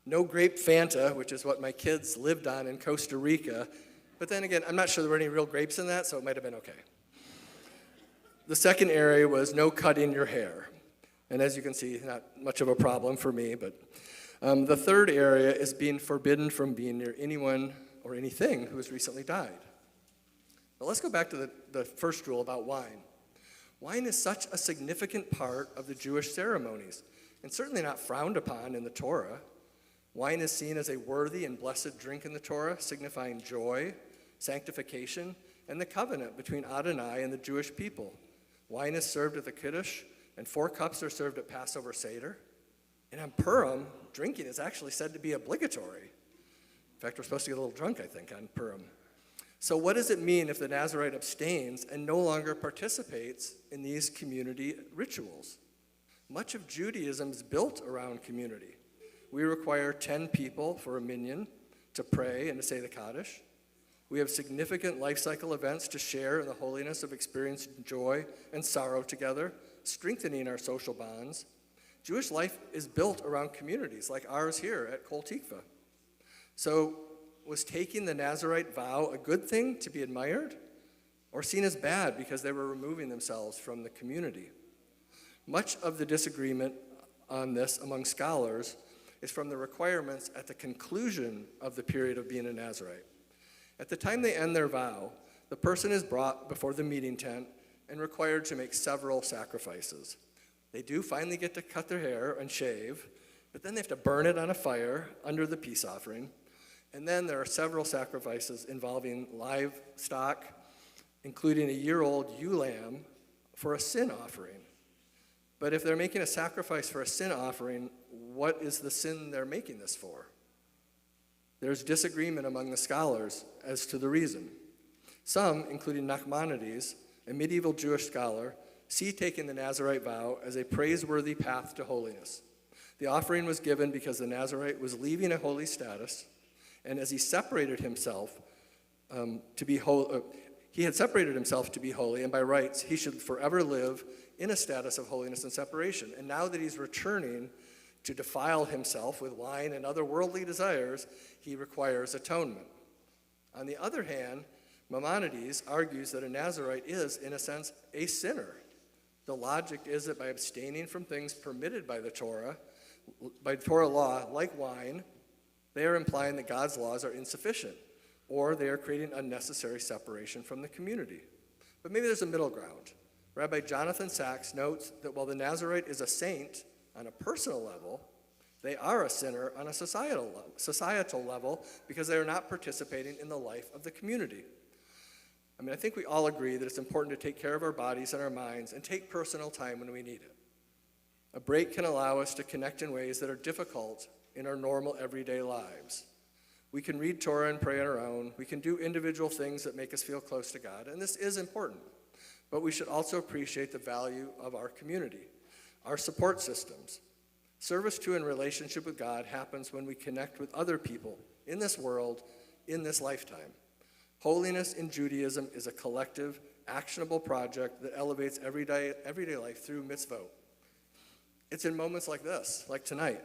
no grape Fanta, which is what my kids lived on in Costa Rica. But then again, I'm not sure there were any real grapes in that, so it might have been okay. The second area was no cutting your hair. And as you can see, not much of a problem for me, but the third area is being forbidden from being near anyone or anything who has recently died. But let's go back to the first rule about wine. Wine is such a significant part of the Jewish ceremonies, and certainly not frowned upon in the Torah. Wine is seen as a worthy and blessed drink in the Torah, signifying joy, sanctification, and the covenant between Adonai and the Jewish people. Wine is served at the Kiddush, and 4 cups are served at Passover Seder. And on Purim, drinking is actually said to be obligatory. In fact, we're supposed to get a little drunk, I think, on Purim. So what does it mean if the Nazarite abstains and no longer participates in these community rituals? Much of Judaism is built around community. We require 10 people for a minyan to pray and to say the Kaddish. We have significant life cycle events to share in the holiness of experiencing joy and sorrow together, strengthening our social bonds. Jewish life is built around communities like ours here at Kol Tikva. So, was taking the Nazirite vow a good thing to be admired, or seen as bad because they were removing themselves from the community? Much of the disagreement on this among scholars is from the requirements at the conclusion of the period of being a Nazirite. At the time they end their vow, the person is brought before the meeting tent and required to make several sacrifices. They do finally get to cut their hair and shave, but then they have to burn it on a fire under the peace offering. And then there are several sacrifices involving livestock, including a year-old ewe lamb for a sin offering. But if they're making a sacrifice for a sin offering, what is the sin they're making this for? There's disagreement among the scholars as to the reason. Some, including Nachmanides, a medieval Jewish scholar, see taking the Nazirite vow as a praiseworthy path to holiness. The offering was given because the Nazirite was leaving a holy status, and as he separated himself to be holy, he had separated himself to be holy, and by rights he should forever live in a status of holiness and separation. And now that he's returning to defile himself with wine and other worldly desires, he requires atonement. On the other hand, Maimonides argues that a Nazirite is, in a sense, a sinner. The logic is that by abstaining from things permitted by the Torah, by Torah law, like wine, they are implying that God's laws are insufficient, or they are creating unnecessary separation from the community. But maybe there's a middle ground. Rabbi Jonathan Sachs notes that while the Nazirite is a saint on a personal level, they are a sinner on a societal level because they are not participating in the life of the community. I think we all agree that it's important to take care of our bodies and our minds and take personal time when we need it. A break can allow us to connect in ways that are difficult in our normal everyday lives. We can read Torah and pray on our own. We can do individual things that make us feel close to God, and this is important. But we should also appreciate the value of our community, our support systems. Service to and relationship with God happens when we connect with other people in this world, in this lifetime. Holiness in Judaism is a collective, actionable project that elevates everyday life through mitzvot. It's in moments like this, like tonight.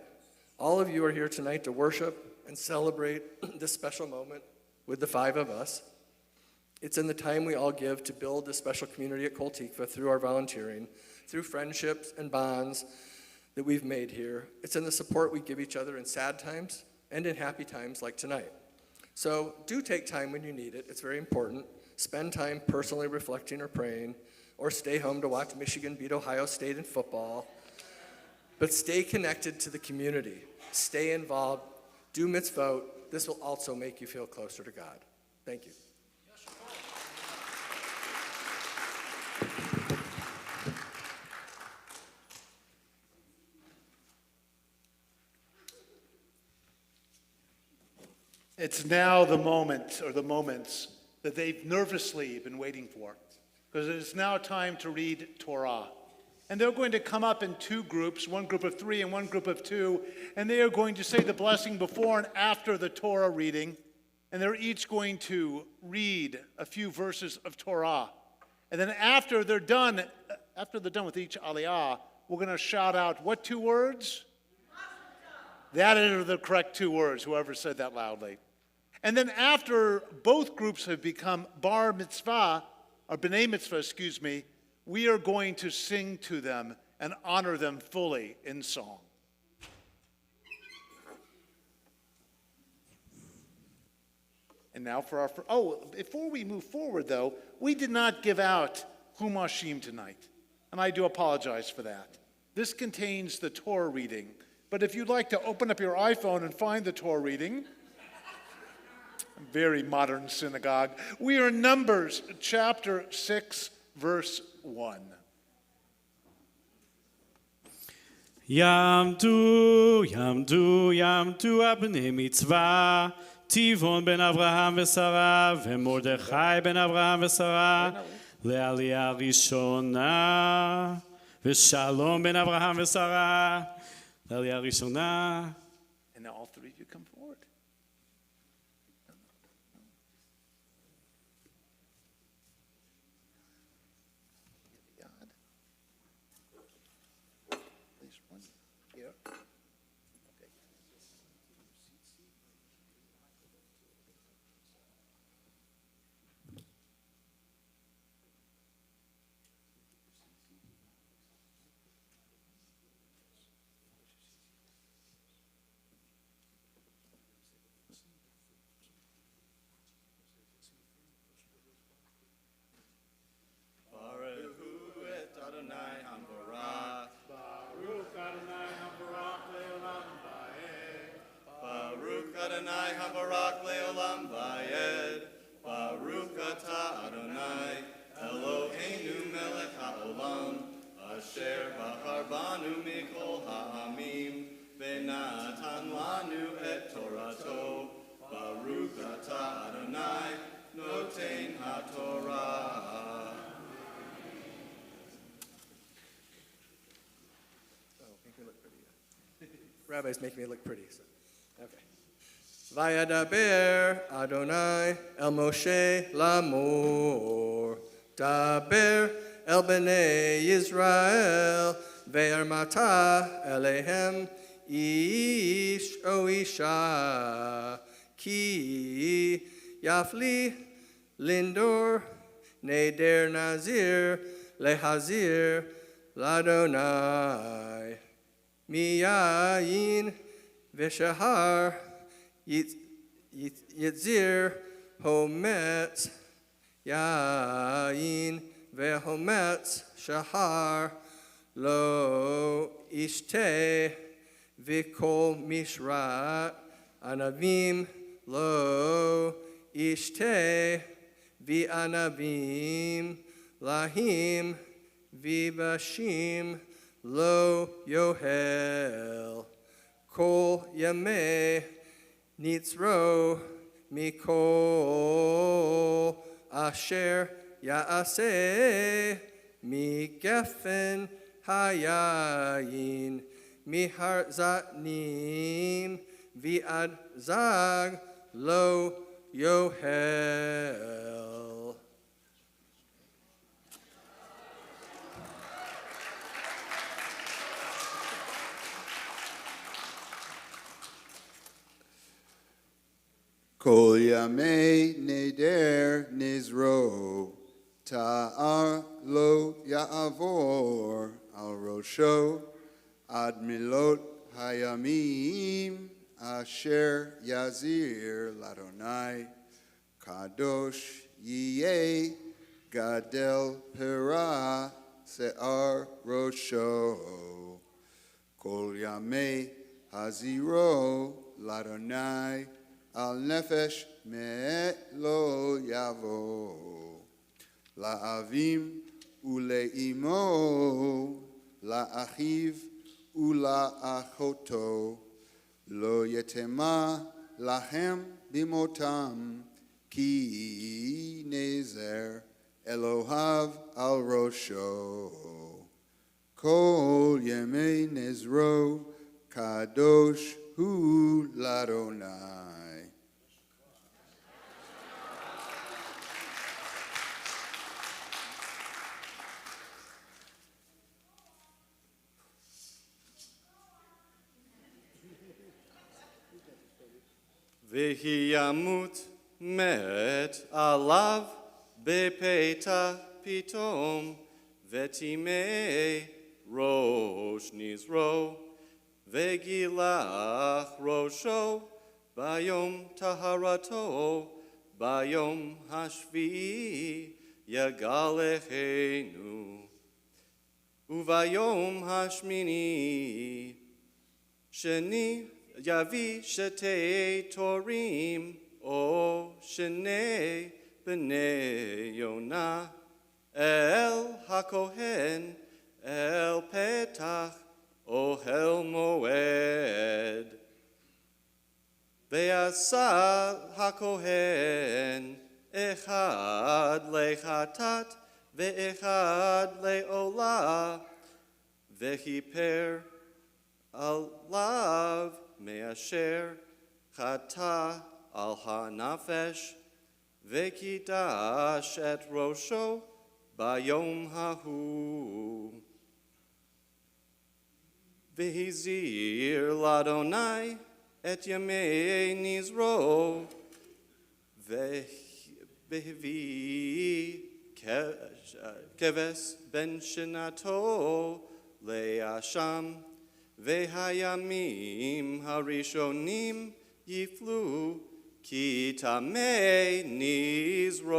All of you are here tonight to worship and celebrate this special moment with the five of us. It's in the time we all give to build this special community at Kol Tikva through our volunteering, through friendships and bonds that we've made here. It's in the support we give each other in sad times and in happy times like tonight. So do take time when you need it. It's very important. Spend time personally reflecting or praying, or stay home to watch Michigan beat Ohio State in football. But stay connected to the community. Stay involved. Do mitzvot. This will also make you feel closer to God. Thank you. It's now the moment, or the moments, that they've nervously been waiting for, because it is now time to read Torah. And they're going to come up in two groups, one group of three and one group of two, and they are going to say the blessing before and after the Torah reading, and they're each going to read a few verses of Torah. And then after they're done with each aliyah, we're going to shout out what two words? That are the correct two words, whoever said that loudly. And then after both groups have become bar mitzvah, or b'nai mitzvah, we are going to sing to them and honor them fully in song. And now for our, before we move forward though, we did not give out Humashim tonight. And I do apologize for that. This contains the Torah reading. But if you'd like to open up your iPhone and find the Torah reading, very modern synagogue, we are in Numbers chapter 6, verse 1. יעמדו, יעמדו, יעמדו הבני מצווה, טבעון בן אברהם ושרה, ומרדכי בן אברהם ושרה, לעלייה ראשונה, ושלום בן אברהם ושרה, לעלייה ראשונה, And now all three of you come forward. God. Please one here. Okay. Adonai habarak leolam vayed. Baruch atah Adonai Eloheinu melech haolam. Asher bahar banu mikol ha'amim. Venatan lanu et torato. Baruch atah Adonai noten haTorah. Make me look pretty. Rabbis make me look pretty. So. Okay. Vayadaber Adonai el Moshe Lamor. Daber el Bnei Yisrael. Ve'armata elehem ish o isha. Ki yafli lindor neder nazir lehazir ladonai. Miyayin v'shahar yitzir hometz yayin v'hometz shahar lo ishte v'kol mishrat anavim lo ishte v'anavim lahim v'bashim lo yohel kol yameh nitzro mikol asher yaaseh migefen hayayin miharzatnim viad zag lo yohel. Kol yamei neder nizro, ta'ar lo ya'avor al rosho, ad milot hayamim, asher yazir ladonai, kadosh yiyeh, gadel pera, se'ar rosho. Kol yamei haziro ladonai, al nefesh me lo yavo, la'avim ule'imo, la'achiv ula'achoto, lo yetema lahem bimotam, ki nezer Elohav al rosho. Kol yemei nezro, kadosh hu ladonai. Vehi yamut met alav bepeta pitom vetime rosh nizro vegilach rosho bayom taharato bayom hashvi yagalechenu uvayom hashmini sheni Yavi Shetei Torim O Shenei B'nei Yonah El HaKohen El Petach Ohel Moed Ve'asa HaKohen Echad Lechatat Ve'echad Le'olah Ve'hiper Alav me'asher chata al ha'nafesh ve'kitash et rosho bayom hahu. Vehizir ladonai et yamei nizro vehivi keves ben shinato leasham vehayamim harishonim yiflu ki tamei nizro.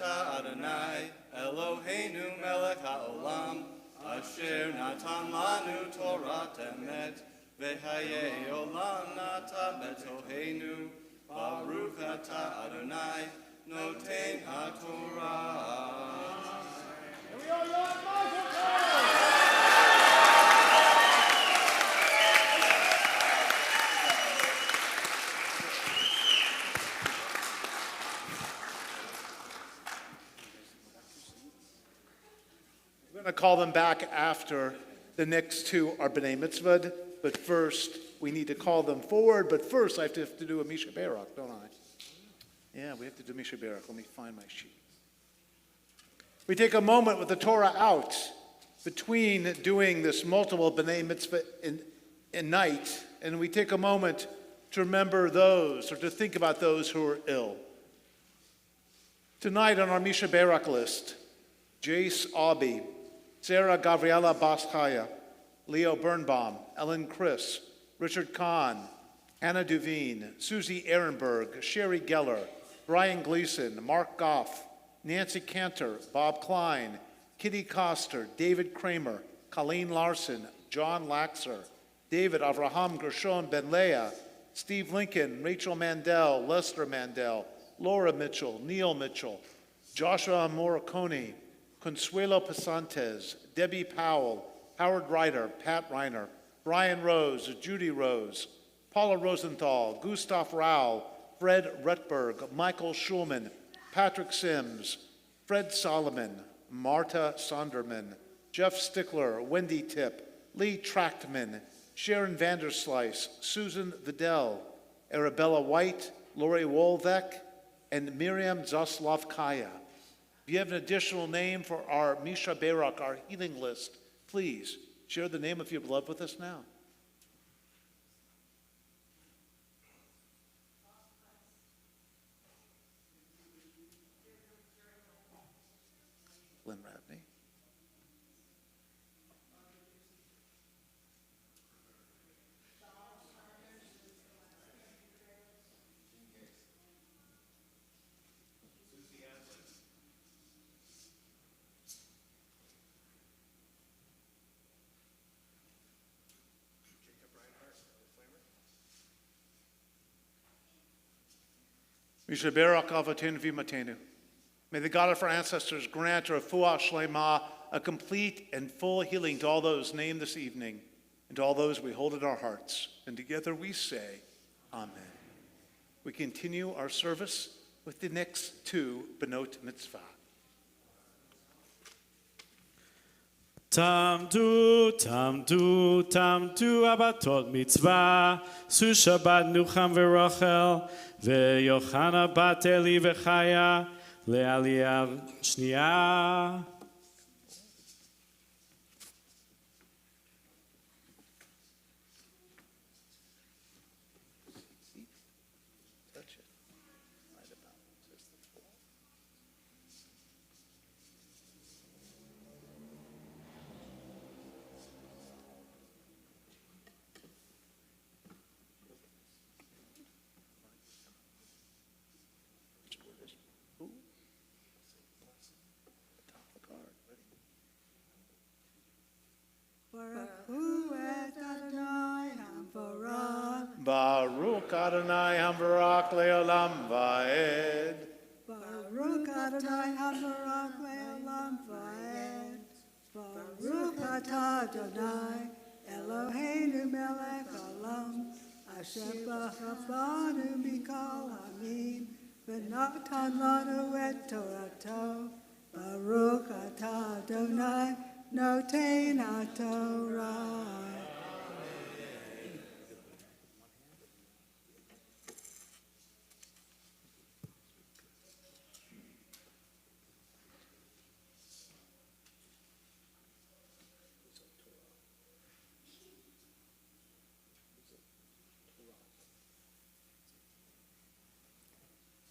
Adonai, Eloheinu melech haolam, asher natan lanu Torah emet, v'hayei olam nata betoheinu, Baruch atah Adonai, noten haTorah. We're going to call them back after the next two are B'nai Mitzvah, but first we need to call them forward, but first I have to do a Misha Barak, don't I? Yeah, we have to do Misha Barak. Let me find my sheet. We take a moment with the Torah out between doing this multiple B'nai Mitzvah in night, and we take a moment to remember those or to think about those who are ill. Tonight on our Misha Barak list, Jace Aubie, Sarah Gabriela Baschaya, Leo Birnbaum, Ellen Chris, Richard Kahn, Hannah Duveen, Susie Ehrenberg, Sherry Geller, Brian Gleason, Mark Goff, Nancy Cantor, Bob Klein, Kitty Koster, David Kramer, Colleen Larson, John Laxer, David Avraham Gershon Ben Leah, Steve Lincoln, Rachel Mandel, Lester Mandel, Laura Mitchell, Neil Mitchell, Joshua Morricone, Consuelo Pasantes, Debbie Powell, Howard Ryder, Pat Reiner, Brian Rose, Judy Rose, Paula Rosenthal, Gustav Rao, Fred Rutberg, Michael Schulman, Patrick Sims, Fred Solomon, Marta Sonderman, Jeff Stickler, Wendy Tipp, Lee Trachtman, Sharon Vanderslice, Susan Vidal, Arabella White, Lori Wolvek, and Miriam Zaslavkaya. If you have an additional name for our Misha Barak, our healing list, please share the name of your beloved with us now. Lynn Radney. Misha Barak Avotenu V'Matenu. May the God of our ancestors grant a refuah shlema, a complete and full healing to all those named this evening and to all those we hold in our hearts. And together we say, Amen. We continue our service with the next two Benot Mitzvah. Tamdu, tamdu, tamdu, abatot mitzvah, su Shabbat Nucham v'Rachel, ve'Yochana bat Eli v'Chaya, le'aliyah shniya. Baruch Adonai Hambarak Leolam Vaed. Baruch Adonai Hambarak Leolam Vaed. Baruch Atah Adonai Eloheinu melech olam, asher b'chavanu mikol hamim, v'natan lanu et Torato, Baruch atah Adonai, noten haTorah.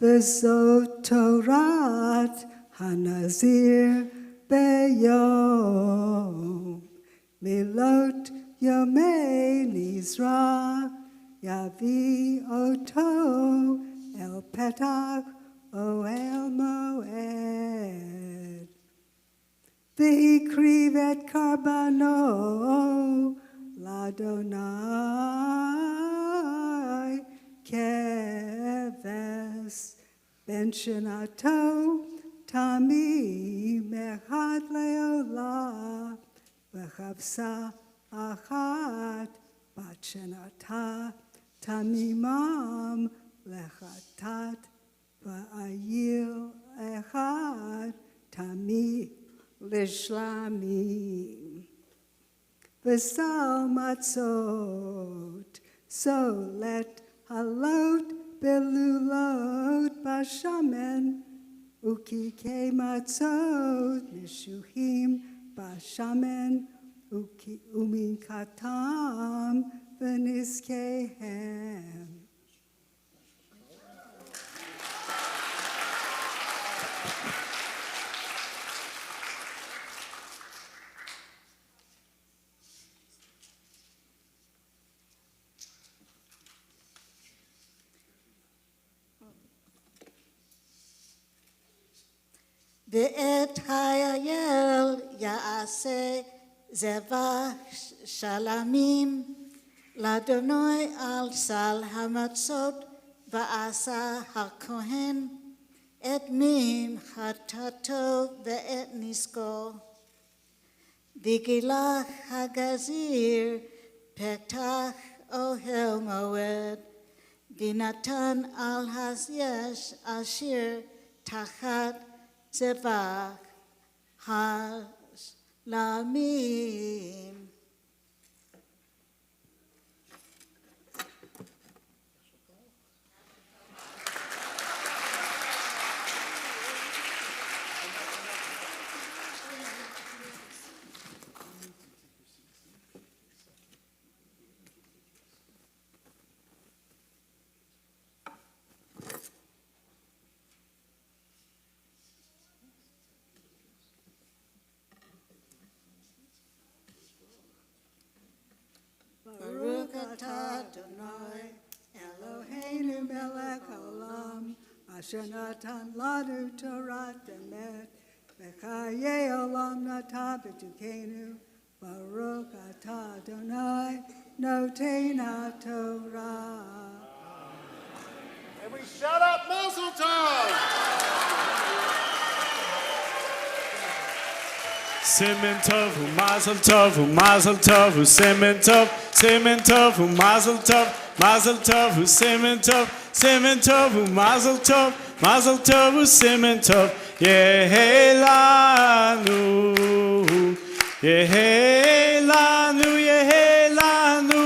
V'zot Torat hanazir beyom milot yomei nizra yavi oto el petach oel moed v'hikriv et karbano ladonai keves ben shanato tami mechad leolah v'chavsa achat bat shanata tamimam lechatat v'ayil echad tami lishlamim v'sal matzot so let halot belulot bashamen ukike matzot mishuhim bashamen umin katam v'niskehem. ואת האייל יעשה זבח שלמים לאדוני על סל המצות ועשה הכהן את מין חטאתו ואת נזקו. וגילח הגזיר פתח אוהל מועד ונתן על הזיש אשר תחת זבח השלמים. Baruch atah Adonai, Eloheinu melech haolam, asher natan lanu Torat emet, v'chayei olam nata b'tukenu. Baruch atah Adonai, noten haTorah. And we shout out Mazel Tov! Simen tov, mazel tov, mazel tov, simen tov, mazel tov, mazel tov, simen tov, mazel tov, simen tov, yehelanu, yehelanu, yehelanu,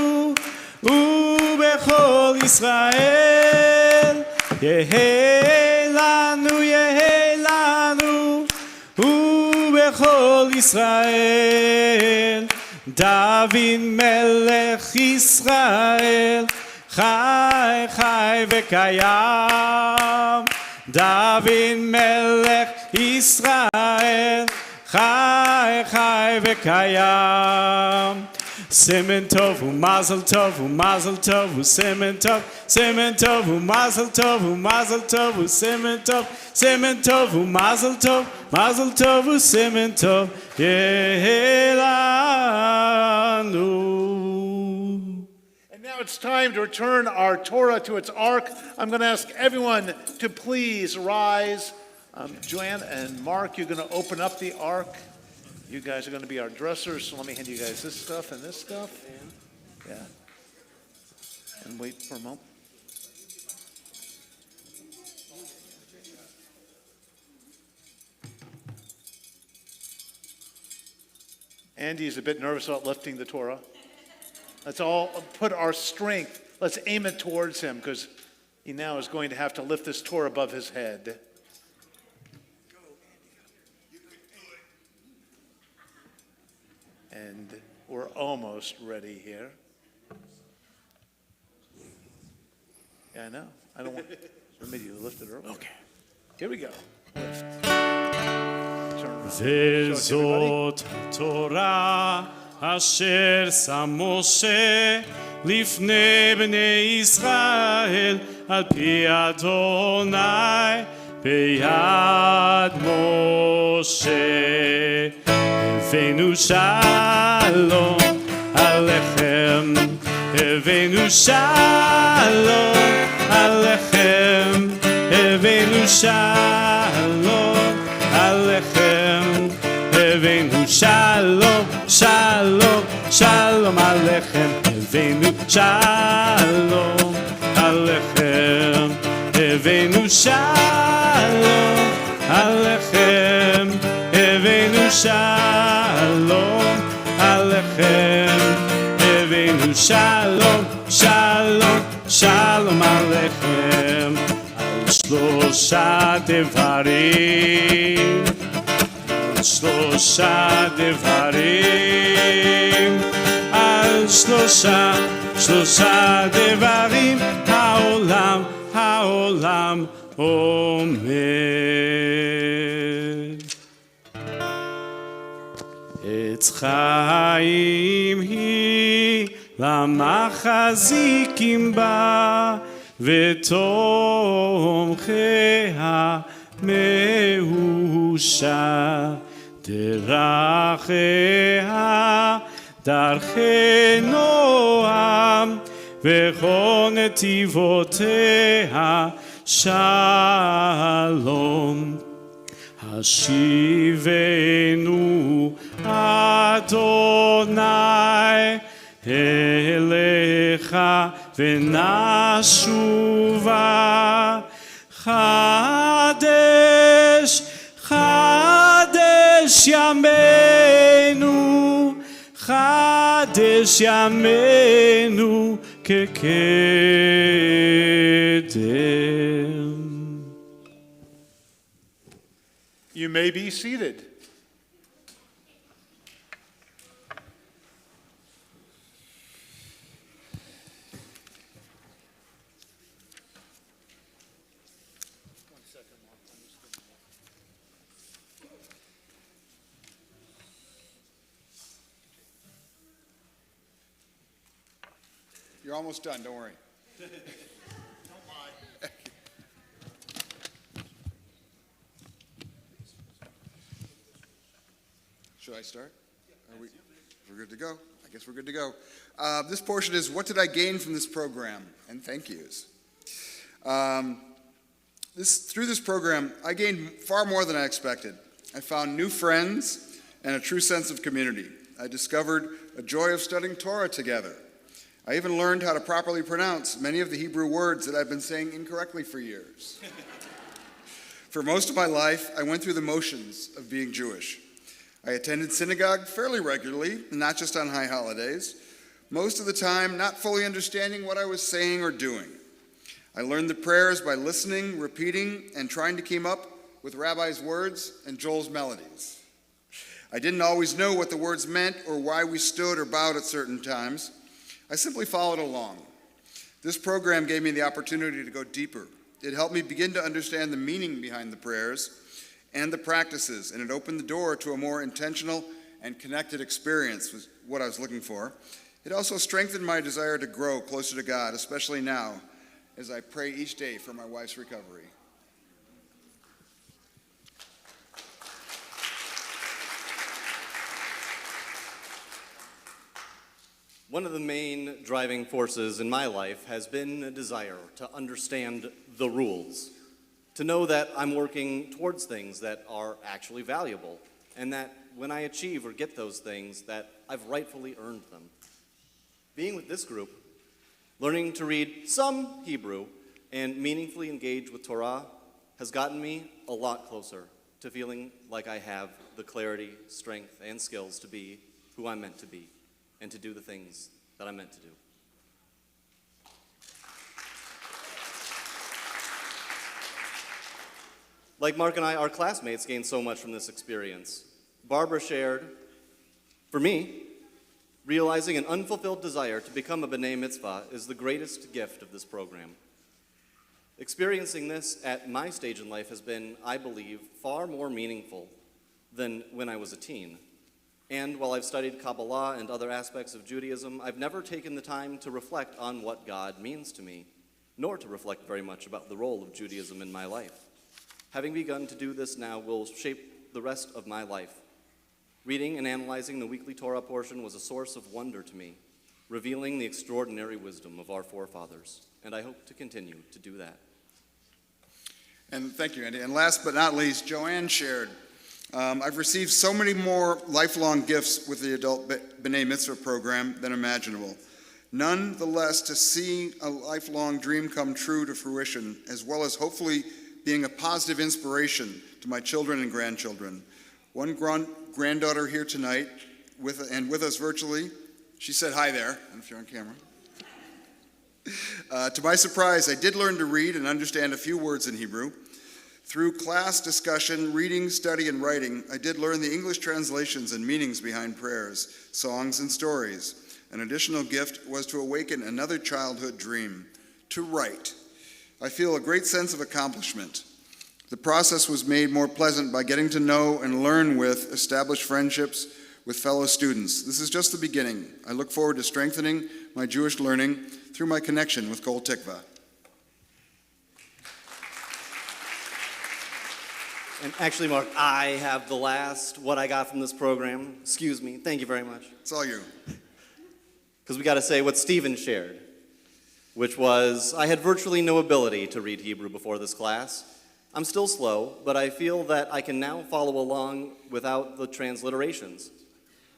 ubechol Israel, yehelanu, yehelanu, ובכל ישראל, דוד מלך ישראל, חי חי וקיים. דוד מלך ישראל, חי חי וקיים. סימן טוב ומזל טוב ומזל טוב וסימן טוב, סימן טוב ומזל טוב ומזל טוב וסימן טוב, סימן טוב ומזל טוב, מזל טוב וסימן טוב, יהיה לנו. And now it's time to return our Torah to its ark. I'm going to ask everyone to please rise. Joanne and Mark, you're going to open up the ark. You guys are going to be our dressers, so let me hand you guys this stuff and this stuff. Yeah. And wait for a moment. Andy's a bit nervous about lifting the Torah. Let's all put our strength, let's aim it towards him, because he now is going to have to lift this Torah above his head. And we're almost ready here. Yeah, I know. I don't want me to lift it early. Okay. Here we go. Lift. Turn around. Show it to everybody. וזאת התורה אשר שם משה לפני בני ישראל על פי אדוני ביד משה. הבאנו שלום עליכם, הבאנו שלום עליכם, הבאנו שלום עליכם, הבאנו שלום, שלום, שלום עליכם, הבאנו שלום עליכם, הבאנו שלום עליכם, הבאנו שלום עליכם, הבאנו שלום, שלום, שלום עליכם, על שלושה דברים, על שלושה דברים, על שלושה דברים, העולם עומד. עץ חיים היא למחזיקים בה ותומכיה מאושר דרכיה דרכי נועם וכל נתיבותיה שלום. השיבנו אדוני אליך ונשובה חדש חדש ימינו חדש ימינו כקדם. You may be seated. You're almost done, don't worry. Should I start? We're good to go. I guess we're good to go. This portion is what did I gain from this program? And thank yous. Through this program, I gained far more than I expected. I found new friends and a true sense of community. I discovered a joy of studying Torah together. I even learned how to properly pronounce many of the Hebrew words that I've been saying incorrectly for years. For most of my life, I went through the motions of being Jewish. I attended synagogue fairly regularly, not just on high holidays, most of the time not fully understanding what I was saying or doing. I learned the prayers by listening, repeating, and trying to keep up with Rabbi's words and Joel's melodies. I didn't always know what the words meant or why we stood or bowed at certain times. I simply followed along. This program gave me the opportunity to go deeper. It helped me begin to understand the meaning behind the prayers and the practices, and it opened the door to a more intentional and connected experience, was what I was looking for. It also strengthened my desire to grow closer to God, especially now as I pray each day for my wife's recovery. One of the main driving forces in my life has been a desire to understand the rules, to know that I'm working towards things that are actually valuable, and that when I achieve or get those things, that I've rightfully earned them. Being with this group, learning to read some Hebrew, and meaningfully engage with Torah has gotten me a lot closer to feeling like I have the clarity, strength, and skills to be who I'm meant to be and to do the things that I'm meant to do. Like Mark and I, our classmates gained so much from this experience. Barbara shared, for me, realizing an unfulfilled desire to become a B'nai Mitzvah is the greatest gift of this program. Experiencing this at my stage in life has been, I believe, far more meaningful than when I was a teen. And while I've studied Kabbalah and other aspects of Judaism, I've never taken the time to reflect on what God means to me, nor to reflect very much about the role of Judaism in my life. Having begun to do this now will shape the rest of my life. Reading and analyzing the weekly Torah portion was a source of wonder to me, revealing the extraordinary wisdom of our forefathers, and I hope to continue to do that. And thank you, Andy. And last but not least, Joanne shared, I've received so many more lifelong gifts with the adult B'nai Mitzvah program than imaginable. Nonetheless, to see a lifelong dream come true to fruition, as well as hopefully being a positive inspiration to my children and grandchildren. One granddaughter here tonight, with us virtually, she said hi there, I don't know if you're on camera. To my surprise, I did learn to read and understand a few words in Hebrew. Through class discussion, reading, study, and writing, I did learn the English translations and meanings behind prayers, songs, and stories. An additional gift was to awaken another childhood dream, to write. I feel a great sense of accomplishment. The process was made more pleasant by getting to know and learn with established friendships with fellow students. This is just the beginning. I look forward to strengthening my Jewish learning through my connection with Kol Tikva. And actually, Mark, I have the last what I got from this program. Excuse me. Thank you very much. It's all you. Because we got to say what Stephen shared, which was, I had virtually no ability to read Hebrew before this class. I'm still slow, but I feel that I can now follow along without the transliterations.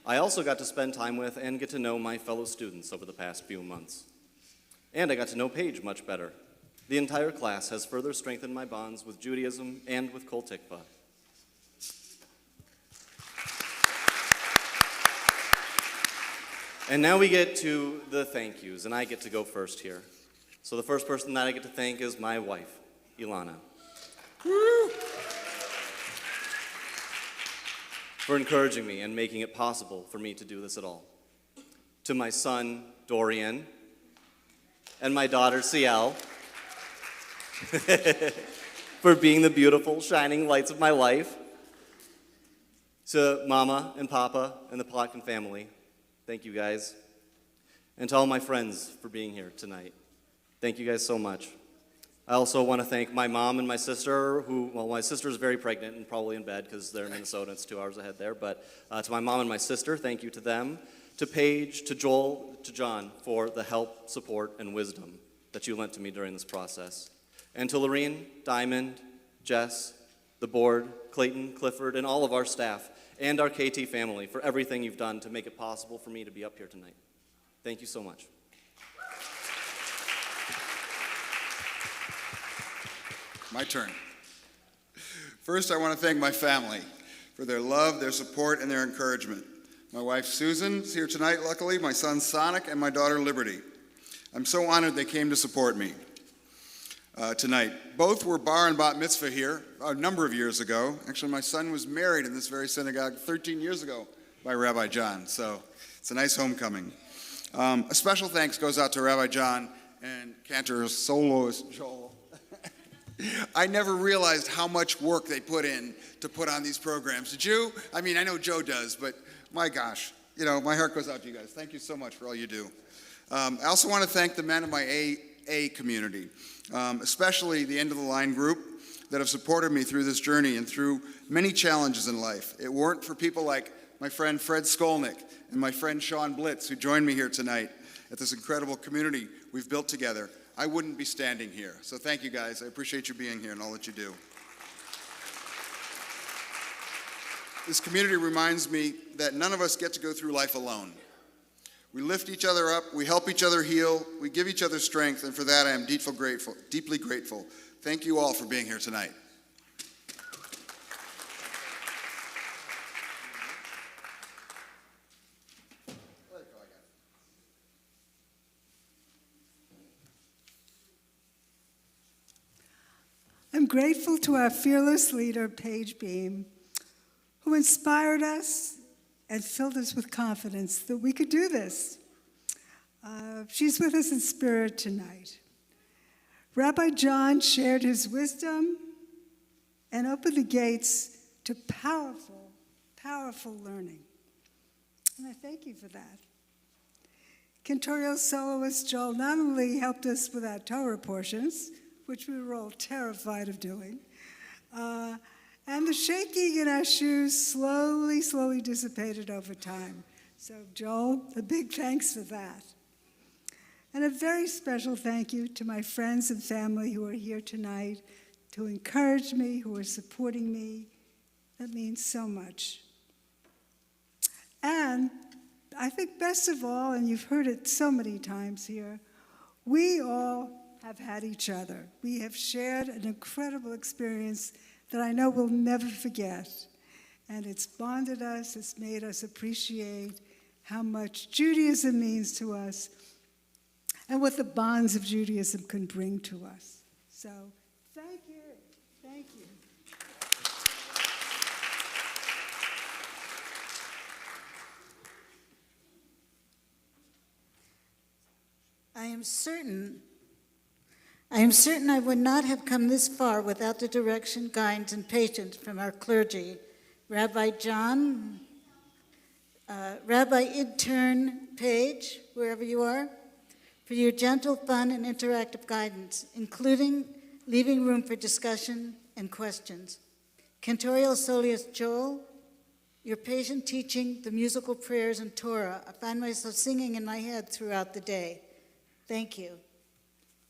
I also got to spend time with and get to know my fellow students over the past few months. And I got to know Paige much better. The entire class has further strengthened my bonds with Judaism and with Kol Tikva. And now we get to the thank yous, and I get to go first here. So the first person that I get to thank is my wife, Ilana. Woo! For encouraging me and making it possible for me to do this at all. To my son, Dorian, and my daughter, Ciel, for being the beautiful, shining lights of my life. To Mama and Papa and the Plotkin family, thank you guys. And to all my friends for being here tonight. Thank you guys so much. I also want to thank my mom and my sister, my sister's very pregnant and probably in bed because they're in Minnesota, it's 2 hours ahead there, but to my mom and my sister, thank you to them. To Paige, to Joel, to John for the help, support, and wisdom that you lent to me during this process. And to Lorene, Diamond, Jess, the board, Clayton, Clifford, and all of our staff, and our KT family for everything you've done to make it possible for me to be up here tonight. Thank you so much. My turn. First, I want to thank my family for their love, their support, and their encouragement. My wife, Susan's here tonight, luckily, my son, Sonic, and my daughter, Liberty. I'm so honored they came to support me tonight. Both were bar and bat mitzvah here a number of years ago. Actually, my son was married in this very synagogue 13 years ago by Rabbi John, so it's a nice homecoming. A special thanks goes out to Rabbi John and cantor soloist Joel. I never realized how much work they put in to put on these programs. Did you? I mean, I know Joe does, but my gosh, my heart goes out to you guys. Thank you so much for all you do. I also want to thank the men of my AA community, especially the End of the Line group that have supported me through this journey and through many challenges in life. It weren't for people like my friend Fred Skolnick and my friend Sean Blitz, who joined me here tonight at this incredible community we've built together, I wouldn't be standing here. So thank you guys. I appreciate you being here and all that you do. This community reminds me that none of us get to go through life alone. We lift each other up, we help each other heal, we give each other strength, and for that I am deeply grateful. Thank you all for being here tonight. I'm grateful to our fearless leader, Paige Beam, who inspired us and filled us with confidence that we could do this. She's with us in spirit tonight. Rabbi John shared his wisdom and opened the gates to powerful, powerful learning. And I thank you for that. Cantorial soloist Joel not only helped us with our Torah portions, which we were all terrified of doing, and the shaking in our shoes slowly dissipated over time. So Joel, a big thanks for that. And a very special thank you to my friends and family who are here tonight to encourage me, who are supporting me. That means so much. And I think best of all, and you've heard it so many times here, we all have had each other. We have shared an incredible experience that I know we'll never forget. And it's bonded us, it's made us appreciate how much Judaism means to us and what the bonds of Judaism can bring to us. So, thank you. Thank you. I am certain I would not have come this far without the direction, guidance, and patience from our clergy, Rabbi John, Rabbi Intern Page, wherever you are, for your gentle, fun, and interactive guidance, including leaving room for discussion and questions. Cantorial soloist Joel, your patient teaching the musical prayers and Torah, I find myself singing in my head throughout the day. Thank you.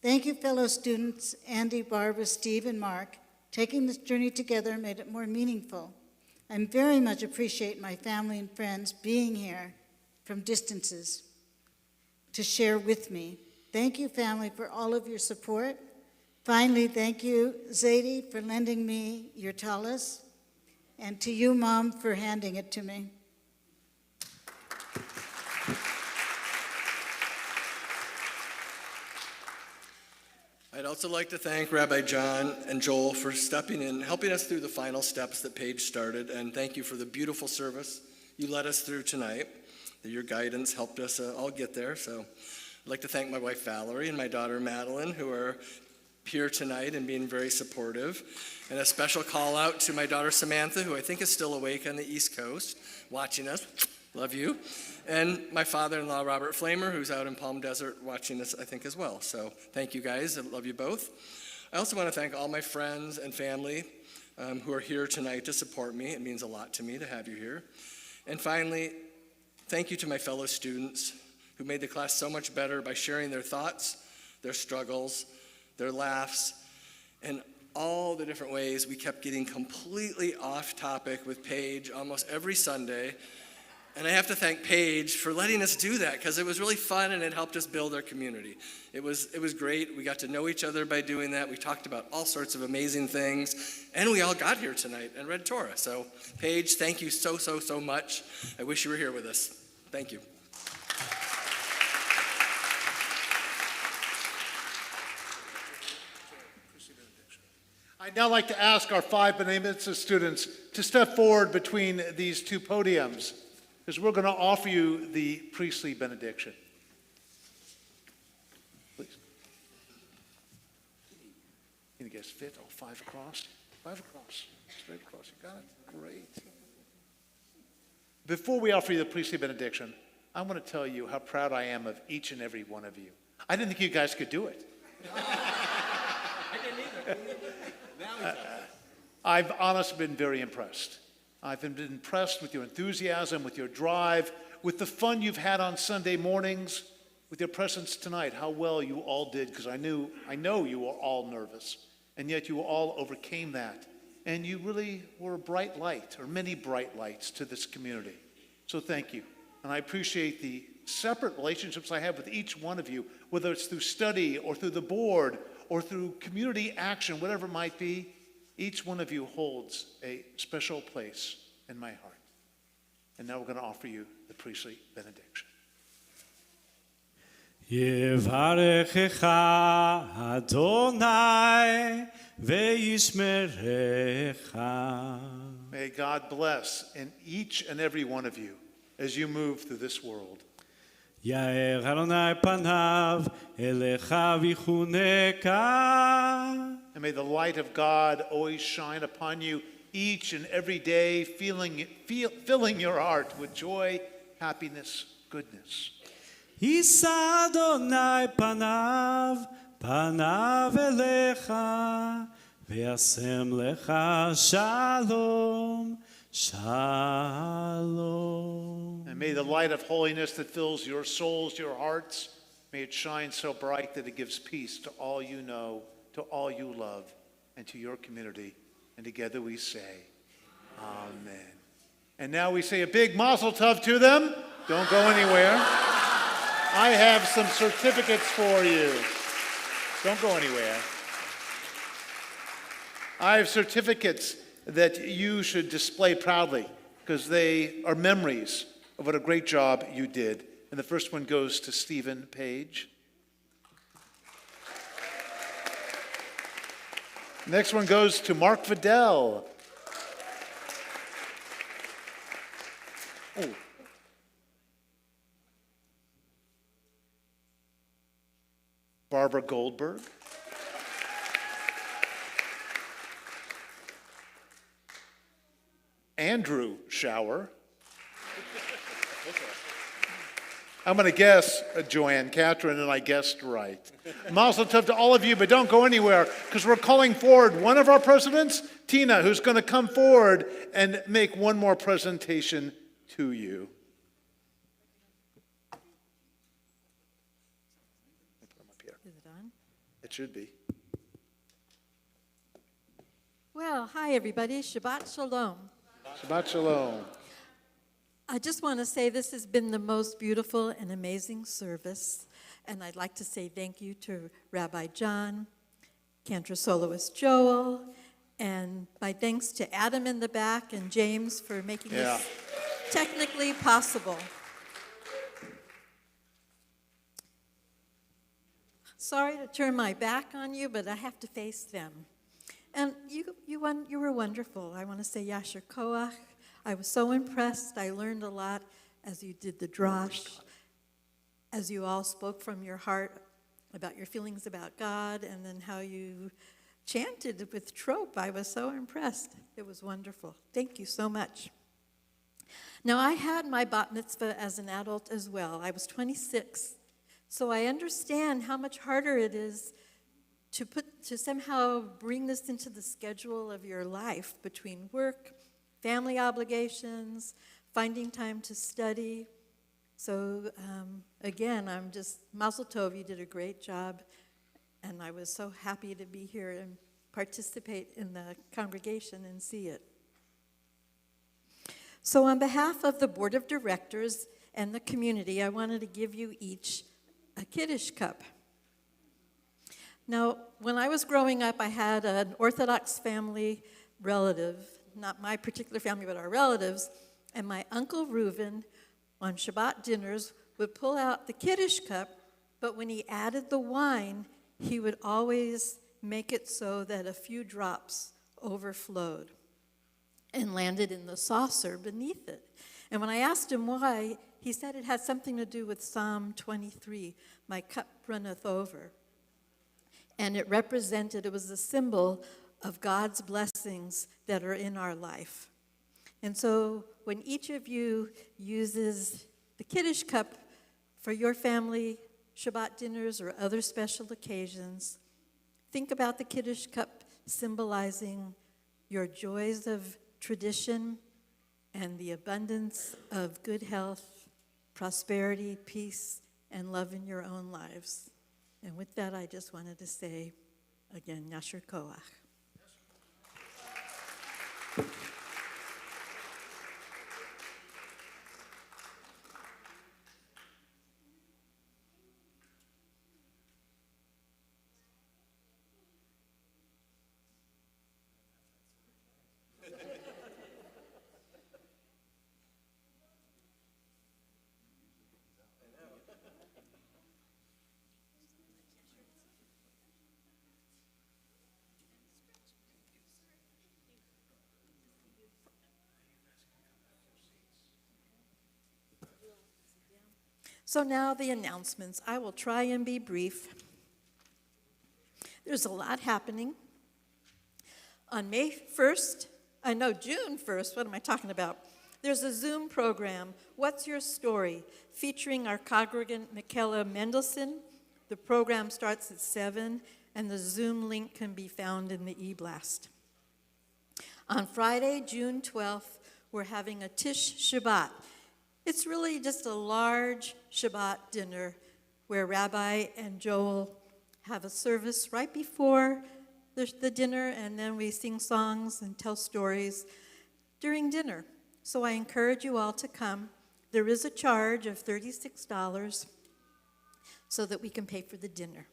Thank you, fellow students, Andy, Barbara, Steve, and Mark. Taking this journey together made it more meaningful. I very much appreciate my family and friends being here from distances to share with me. Thank you, family, for all of your support. Finally, thank you, Zadie, for lending me your tallis, and to you, Mom, for handing it to me. I'd also like to thank Rabbi John and Joel for stepping in, helping us through the final steps that Paige started, and thank you for the beautiful service you led us through tonight. Your guidance helped us all get there. So I'd like to thank my wife Valerie and my daughter Madeline, who are here tonight and being very supportive. And a special call out to my daughter Samantha, who I think is still awake on the East Coast, watching us. Love you. And my father-in-law, Robert Flamer, who's out in Palm Desert watching us, I think, as well. So thank you guys. I love you both. I also want to thank all my friends and family who are here tonight to support me. It means a lot to me to have you here. And finally, thank you to my fellow students who made the class so much better by sharing their thoughts, their struggles, their laughs, and all the different ways we kept getting completely off topic with Paige almost every Sunday. And I have to thank Paige for letting us do that, because it was really fun and it helped us build our community. It was great. We got to know each other by doing that. We talked about all sorts of amazing things, and we all got here tonight and read Torah. So Paige, thank you so much. I wish you were here with us. Thank you. I'd now like to ask our 5 B'nai students to step forward between these two podiums, because we're going to offer you the priestly benediction. Please. Can you guys fit all 5 across? 5 across. Straight across. You got it? Great. Before we offer you the priestly benediction, I want to tell you how proud I am of each and every one of you. I didn't think you guys could do it. I didn't either. I've honestly been very impressed. I've been impressed with your enthusiasm, with your drive, with the fun you've had on Sunday mornings, with your presence tonight, how well you all did, because I know you were all nervous, and yet you all overcame that, and you really were a bright light, or many bright lights to this community. So thank you. And I appreciate the separate relationships I have with each one of you, whether it's through study or through the board or through community action, whatever it might be. Each one of you holds a special place in my heart. And now we're going to offer you the priestly benediction. Yevarechecha Adonai ve'yishmerecha. May God bless in each and every one of you as you move through this world. Yair Adonai panav elecha vichuneka. And may the light of God always shine upon you each and every day, filling your heart with joy, happiness, goodness. Yisa Adonai panav elecha ve'asem lecha shalom. Shalom. And may the light of holiness that fills your souls, your hearts, may it shine so bright that it gives peace to all you know, to all you love, and to your community. And together we say, Amen. And now we say a big mazel tov to them. Don't go anywhere. I have some certificates for you. Don't go anywhere. I have certificates that you should display proudly because they are memories of what a great job you did. And the first one goes to Stephen Page. Next one goes to Mark Vidal. Oh. Barbara Goldberg. Andrew Shower. I'm going to guess Joanne Catherine, and I guessed right. Mazel tov to all of you, but don't go anywhere because we're calling forward one of our presidents, Tina, who's going to come forward and make one more presentation to you. Is it on? It should be. Well, hi everybody. Shabbat Shalom. Shabbat Shalom. I just want to say this has been the most beautiful and amazing service. And I'd like to say thank you to Rabbi John, cantor soloist Joel, and my thanks to Adam in the back and James for making this technically possible. Sorry to turn my back on you, but I have to face them. And you were wonderful. I want to say Yasher Koach. I was so impressed. I learned a lot as you did the drosh, as you all spoke from your heart about your feelings about God, and then how you chanted with trope. I was so impressed. It was wonderful. Thank you so much. Now, I had my bat mitzvah as an adult as well. I was 26, so I understand how much harder it is to somehow bring this into the schedule of your life between work, family obligations, finding time to study. So again, I'm just, Mazel Tov, you did a great job, and I was so happy to be here and participate in the congregation and see it. So on behalf of the Board of Directors and the community, I wanted to give you each a Kiddush cup. Now, when I was growing up, I had an Orthodox family relative, not my particular family, but our relatives, and my Uncle Reuven, on Shabbat dinners, would pull out the Kiddush cup, but when he added the wine, he would always make it so that a few drops overflowed and landed in the saucer beneath it. And when I asked him why, he said it had something to do with Psalm 23, my cup runneth over. And it was a symbol of God's blessings that are in our life. And so when each of you uses the Kiddush cup for your family Shabbat dinners or other special occasions, think about the Kiddush cup symbolizing your joys of tradition and the abundance of good health, prosperity, peace, and love in your own lives. And with that, I just wanted to say, again, Yasher Koach. So now the announcements. I will try and be brief. There's a lot happening. On June 1st, what am I talking about? There's a Zoom program, What's Your Story, featuring our congregant Michaela Mendelson. The program starts at 7, and the Zoom link can be found in the e-blast. On Friday, June 12th, we're having a Tish Shabbat. It's really just a large Shabbat dinner where Rabbi and Joel have a service right before the dinner, and then we sing songs and tell stories during dinner. So I encourage you all to come. There is a charge of $36 so that we can pay for the dinner.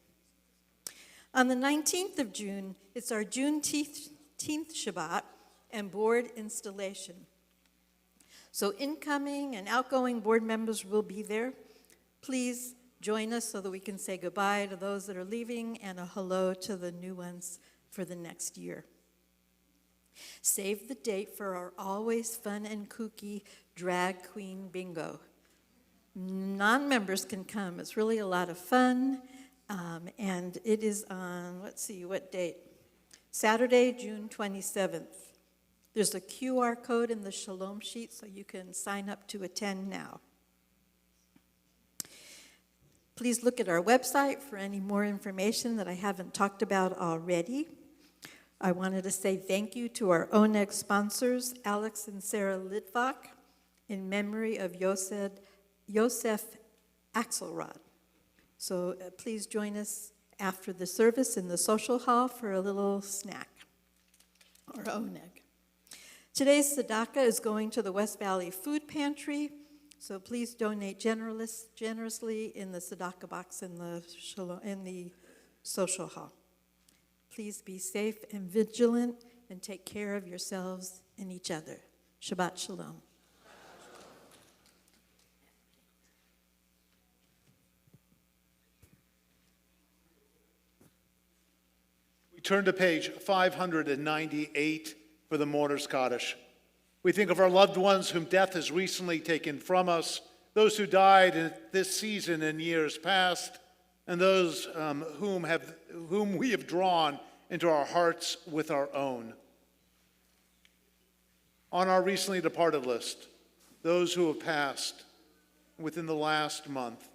On the 19th of June, it's our Juneteenth Shabbat and board installation. So incoming and outgoing board members will be there. Please join us so that we can say goodbye to those that are leaving and a hello to the new ones for the next year. Save the date for our always fun and kooky drag queen bingo. Non-members can come. It's really a lot of fun, and it is on, let's see, what date? Saturday, June 27th. There's a QR code in the Shalom sheet, so you can sign up to attend now. Please look at our website for any more information that I haven't talked about already. I wanted to say thank you to our ONEG sponsors, Alex and Sarah Litvak, in memory of Yosef Axelrod. So please join us after the service in the social hall for a little snack, or ONEG. Today's tzedakah is going to the West Valley Food Pantry, so please donate generously in the tzedakah box in the social hall. Please be safe and vigilant and take care of yourselves and each other. Shabbat Shalom. We turn to page 598 for the Mourner's Kaddish. We think of our loved ones whom death has recently taken from us, those who died in this season and years past, and those whom we have drawn into our hearts with our own. On our recently departed list, those who have passed within the last month.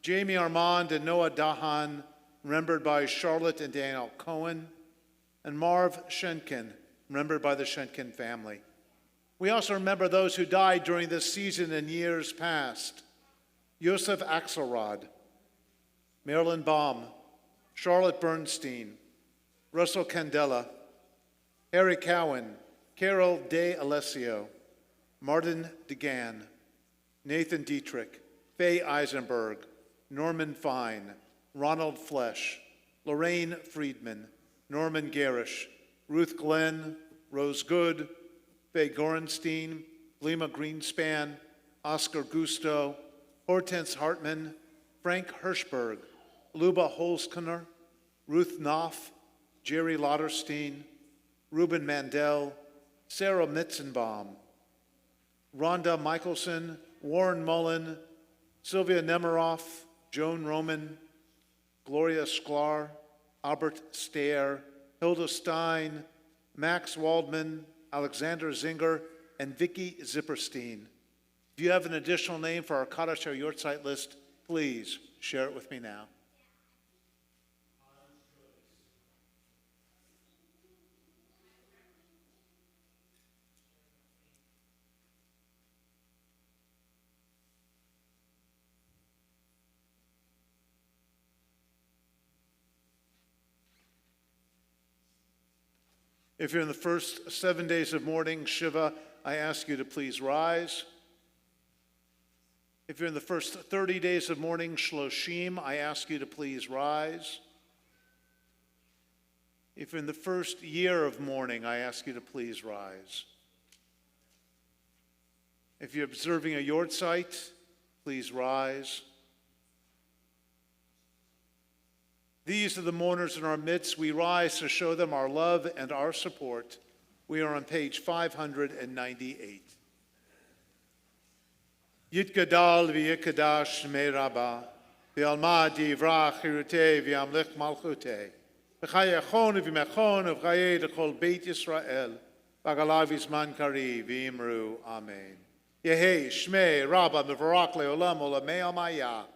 Jamie Armand and Noah Dahan, remembered by Charlotte and Daniel Cohen, and Marv Schenken, remembered by the Schenken family. We also remember those who died during this season and years past. Yosef Axelrod, Marilyn Baum, Charlotte Bernstein, Russell Candela, Harry Cowan, Carol De Alessio, Martin DeGan, Nathan Dietrich, Faye Eisenberg, Norman Fine, Ronald Flesh, Lorraine Friedman, Norman Garish, Ruth Glenn, Rose Good, Faye Gorenstein, Lima Greenspan, Oscar Gusto, Hortense Hartman, Frank Hirschberg, Luba Holzkener, Ruth Knopf, Jerry Lauterstein, Ruben Mandel, Sarah Mitzenbaum, Rhonda Michelson, Warren Mullen, Sylvia Nemiroff, Joan Roman, Gloria Sklar, Albert Stair, Hilda Stein, Max Waldman, Alexander Zinger, and Vicky Zipperstein. If you have an additional name for our Kaddish or Yortzeit list, please share it with me now. If you're in the first 7 days of mourning, Shiva, I ask you to please rise. If you're in the first 30 days of mourning, Shloshim, I ask you to please rise. If you're in the first year of mourning, I ask you to please rise. If you're observing a yortzeit, please rise. These are the mourners in our midst. We rise to show them our love and our support. We are on page 598. Yitgadal v'yikadash shmei Rabbah, v'alma divrach chirutei v'yamlich malchutei, v'chayachon v'mechon v'chayei d'chol Beit Yisrael, v'agalav v'zman kari v'imru, Amen. Yehei shmei Rabbah mevarach le'olam olamei amaya,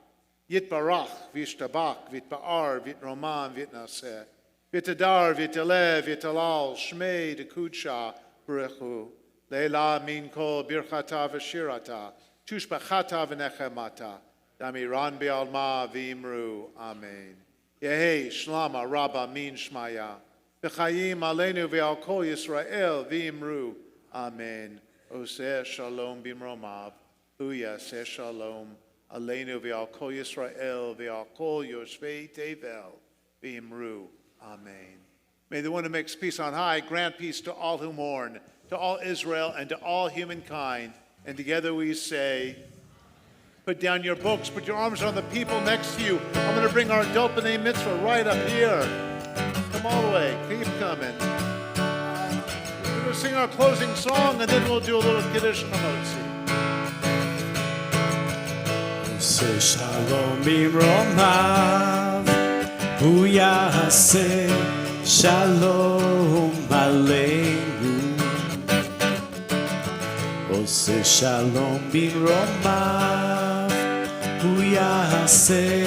Yitbarach v'yishtabach v'yitba'ar v'yitromam v'yitnaseh, v'yitadar v'yitaleh v'yitalal shmei d'kudsha b'rechu, le'ela min kol birchata v'shirata, Tushbachata v'nechemata, Damiran be'alma v'imru, Amen. Yehei shlama Rabbah min shmaya, v'chayim aleinu ve'al kol Yisrael v'imru, Amen. Oseh shalom b'mromav, hu yaseh shalom, aleinu ve'al kol Yisrael ve'al kol yoshvei tevel v'imru, Amen. May the one who makes peace on high grant peace to all who mourn, to all Israel and to all humankind. And together we say, put down your books, put your arms around the people next to you. I'm going to bring our adult B'nai Mitzvah right up here. Come all the way. Keep coming. We're going to sing our closing song, and then we'll do a little Kiddush Hamotzi. Say shalom b'romav, hu yaseh shalom aleinu. Ose shalom b'romav, hu yaseh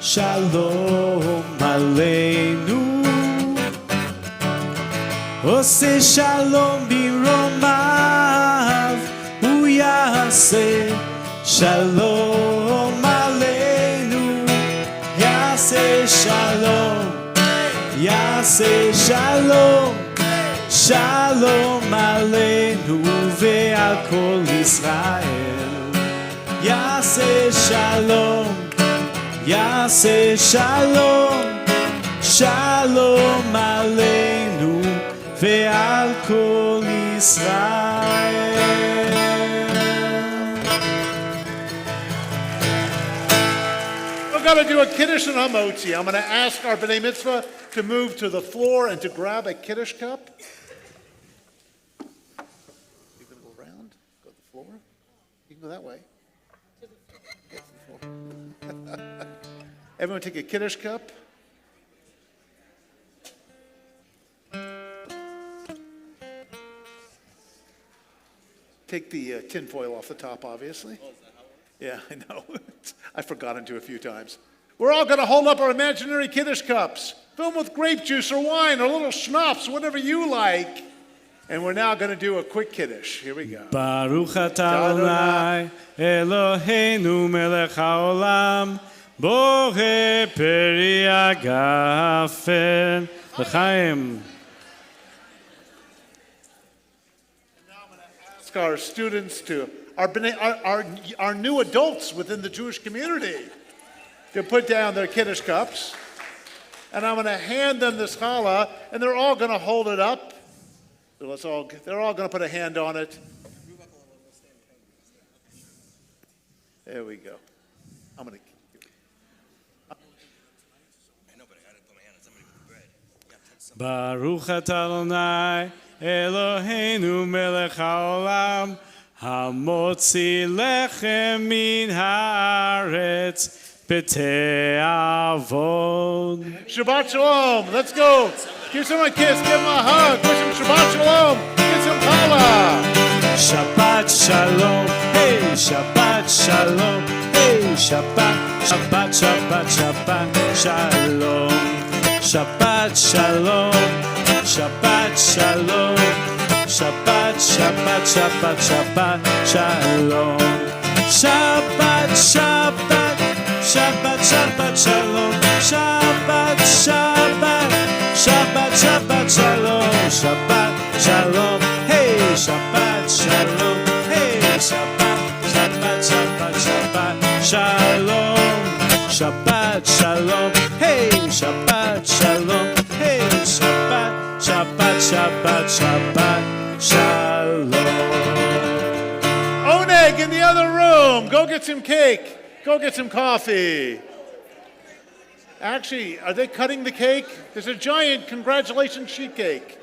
shalom aleinu. Ose shalom b'romav, hu yaseh shalom aleinu. Yaseh shalom, shalom aleinu ve'al kol Yisrael. Yaseh shalom, shalom aleinu ve'al kol Yisrael. We're going to do a Kiddush and Hamotzi. I'm going to ask our B'nai Mitzvah to move to the floor and to grab a Kiddush cup. You can go around, go to the floor. You can go that way. Yeah, to the floor. Everyone take a Kiddush cup. Take the tin foil off the top, obviously. Yeah, I know. I've forgotten to a few times. We're all going to hold up our imaginary Kiddush cups, filled with grape juice or wine or little schnapps, whatever you like. And we're now going to do a quick Kiddush. Here we go. Baruch atah Adonai Eloheinu melech haolam borei peri hagafen l'chaim. Ask our students to, our new adults within the Jewish community, to put down their Kiddush cups. And I'm going to hand them this challah, and they're all going to hold it up. So they're all going to put a hand on it. There we go. I'm going to. Baruch atah Adonai Eloheinu melech haolam hamotzi lechem min haaretz b'te'avod. Shabbat Shalom. Let's go. Give someone a kiss. Give them a hug. Wish them Shabbat Shalom. Get some challah. Shabbat Shalom. Hey, Shabbat Shalom. Hey, Shabbat, Shabbat, Shabbat, Shabbat Shalom. Shabbat Shalom. Shabbat Shalom. Shabbat, Shabbat, Shabbat, Shabbat Shalom. Shabbat, Shabbat, Shabbat, Shabbat Shalom. Shabbat, Shabbat, Shabbat, Shabbat Shalom. Shabbat. Shabbat, Shabbat, Shalom. Oneg in the other room, go get some cake. Go get some coffee. Actually, are they cutting the cake? There's a giant congratulations sheet cake.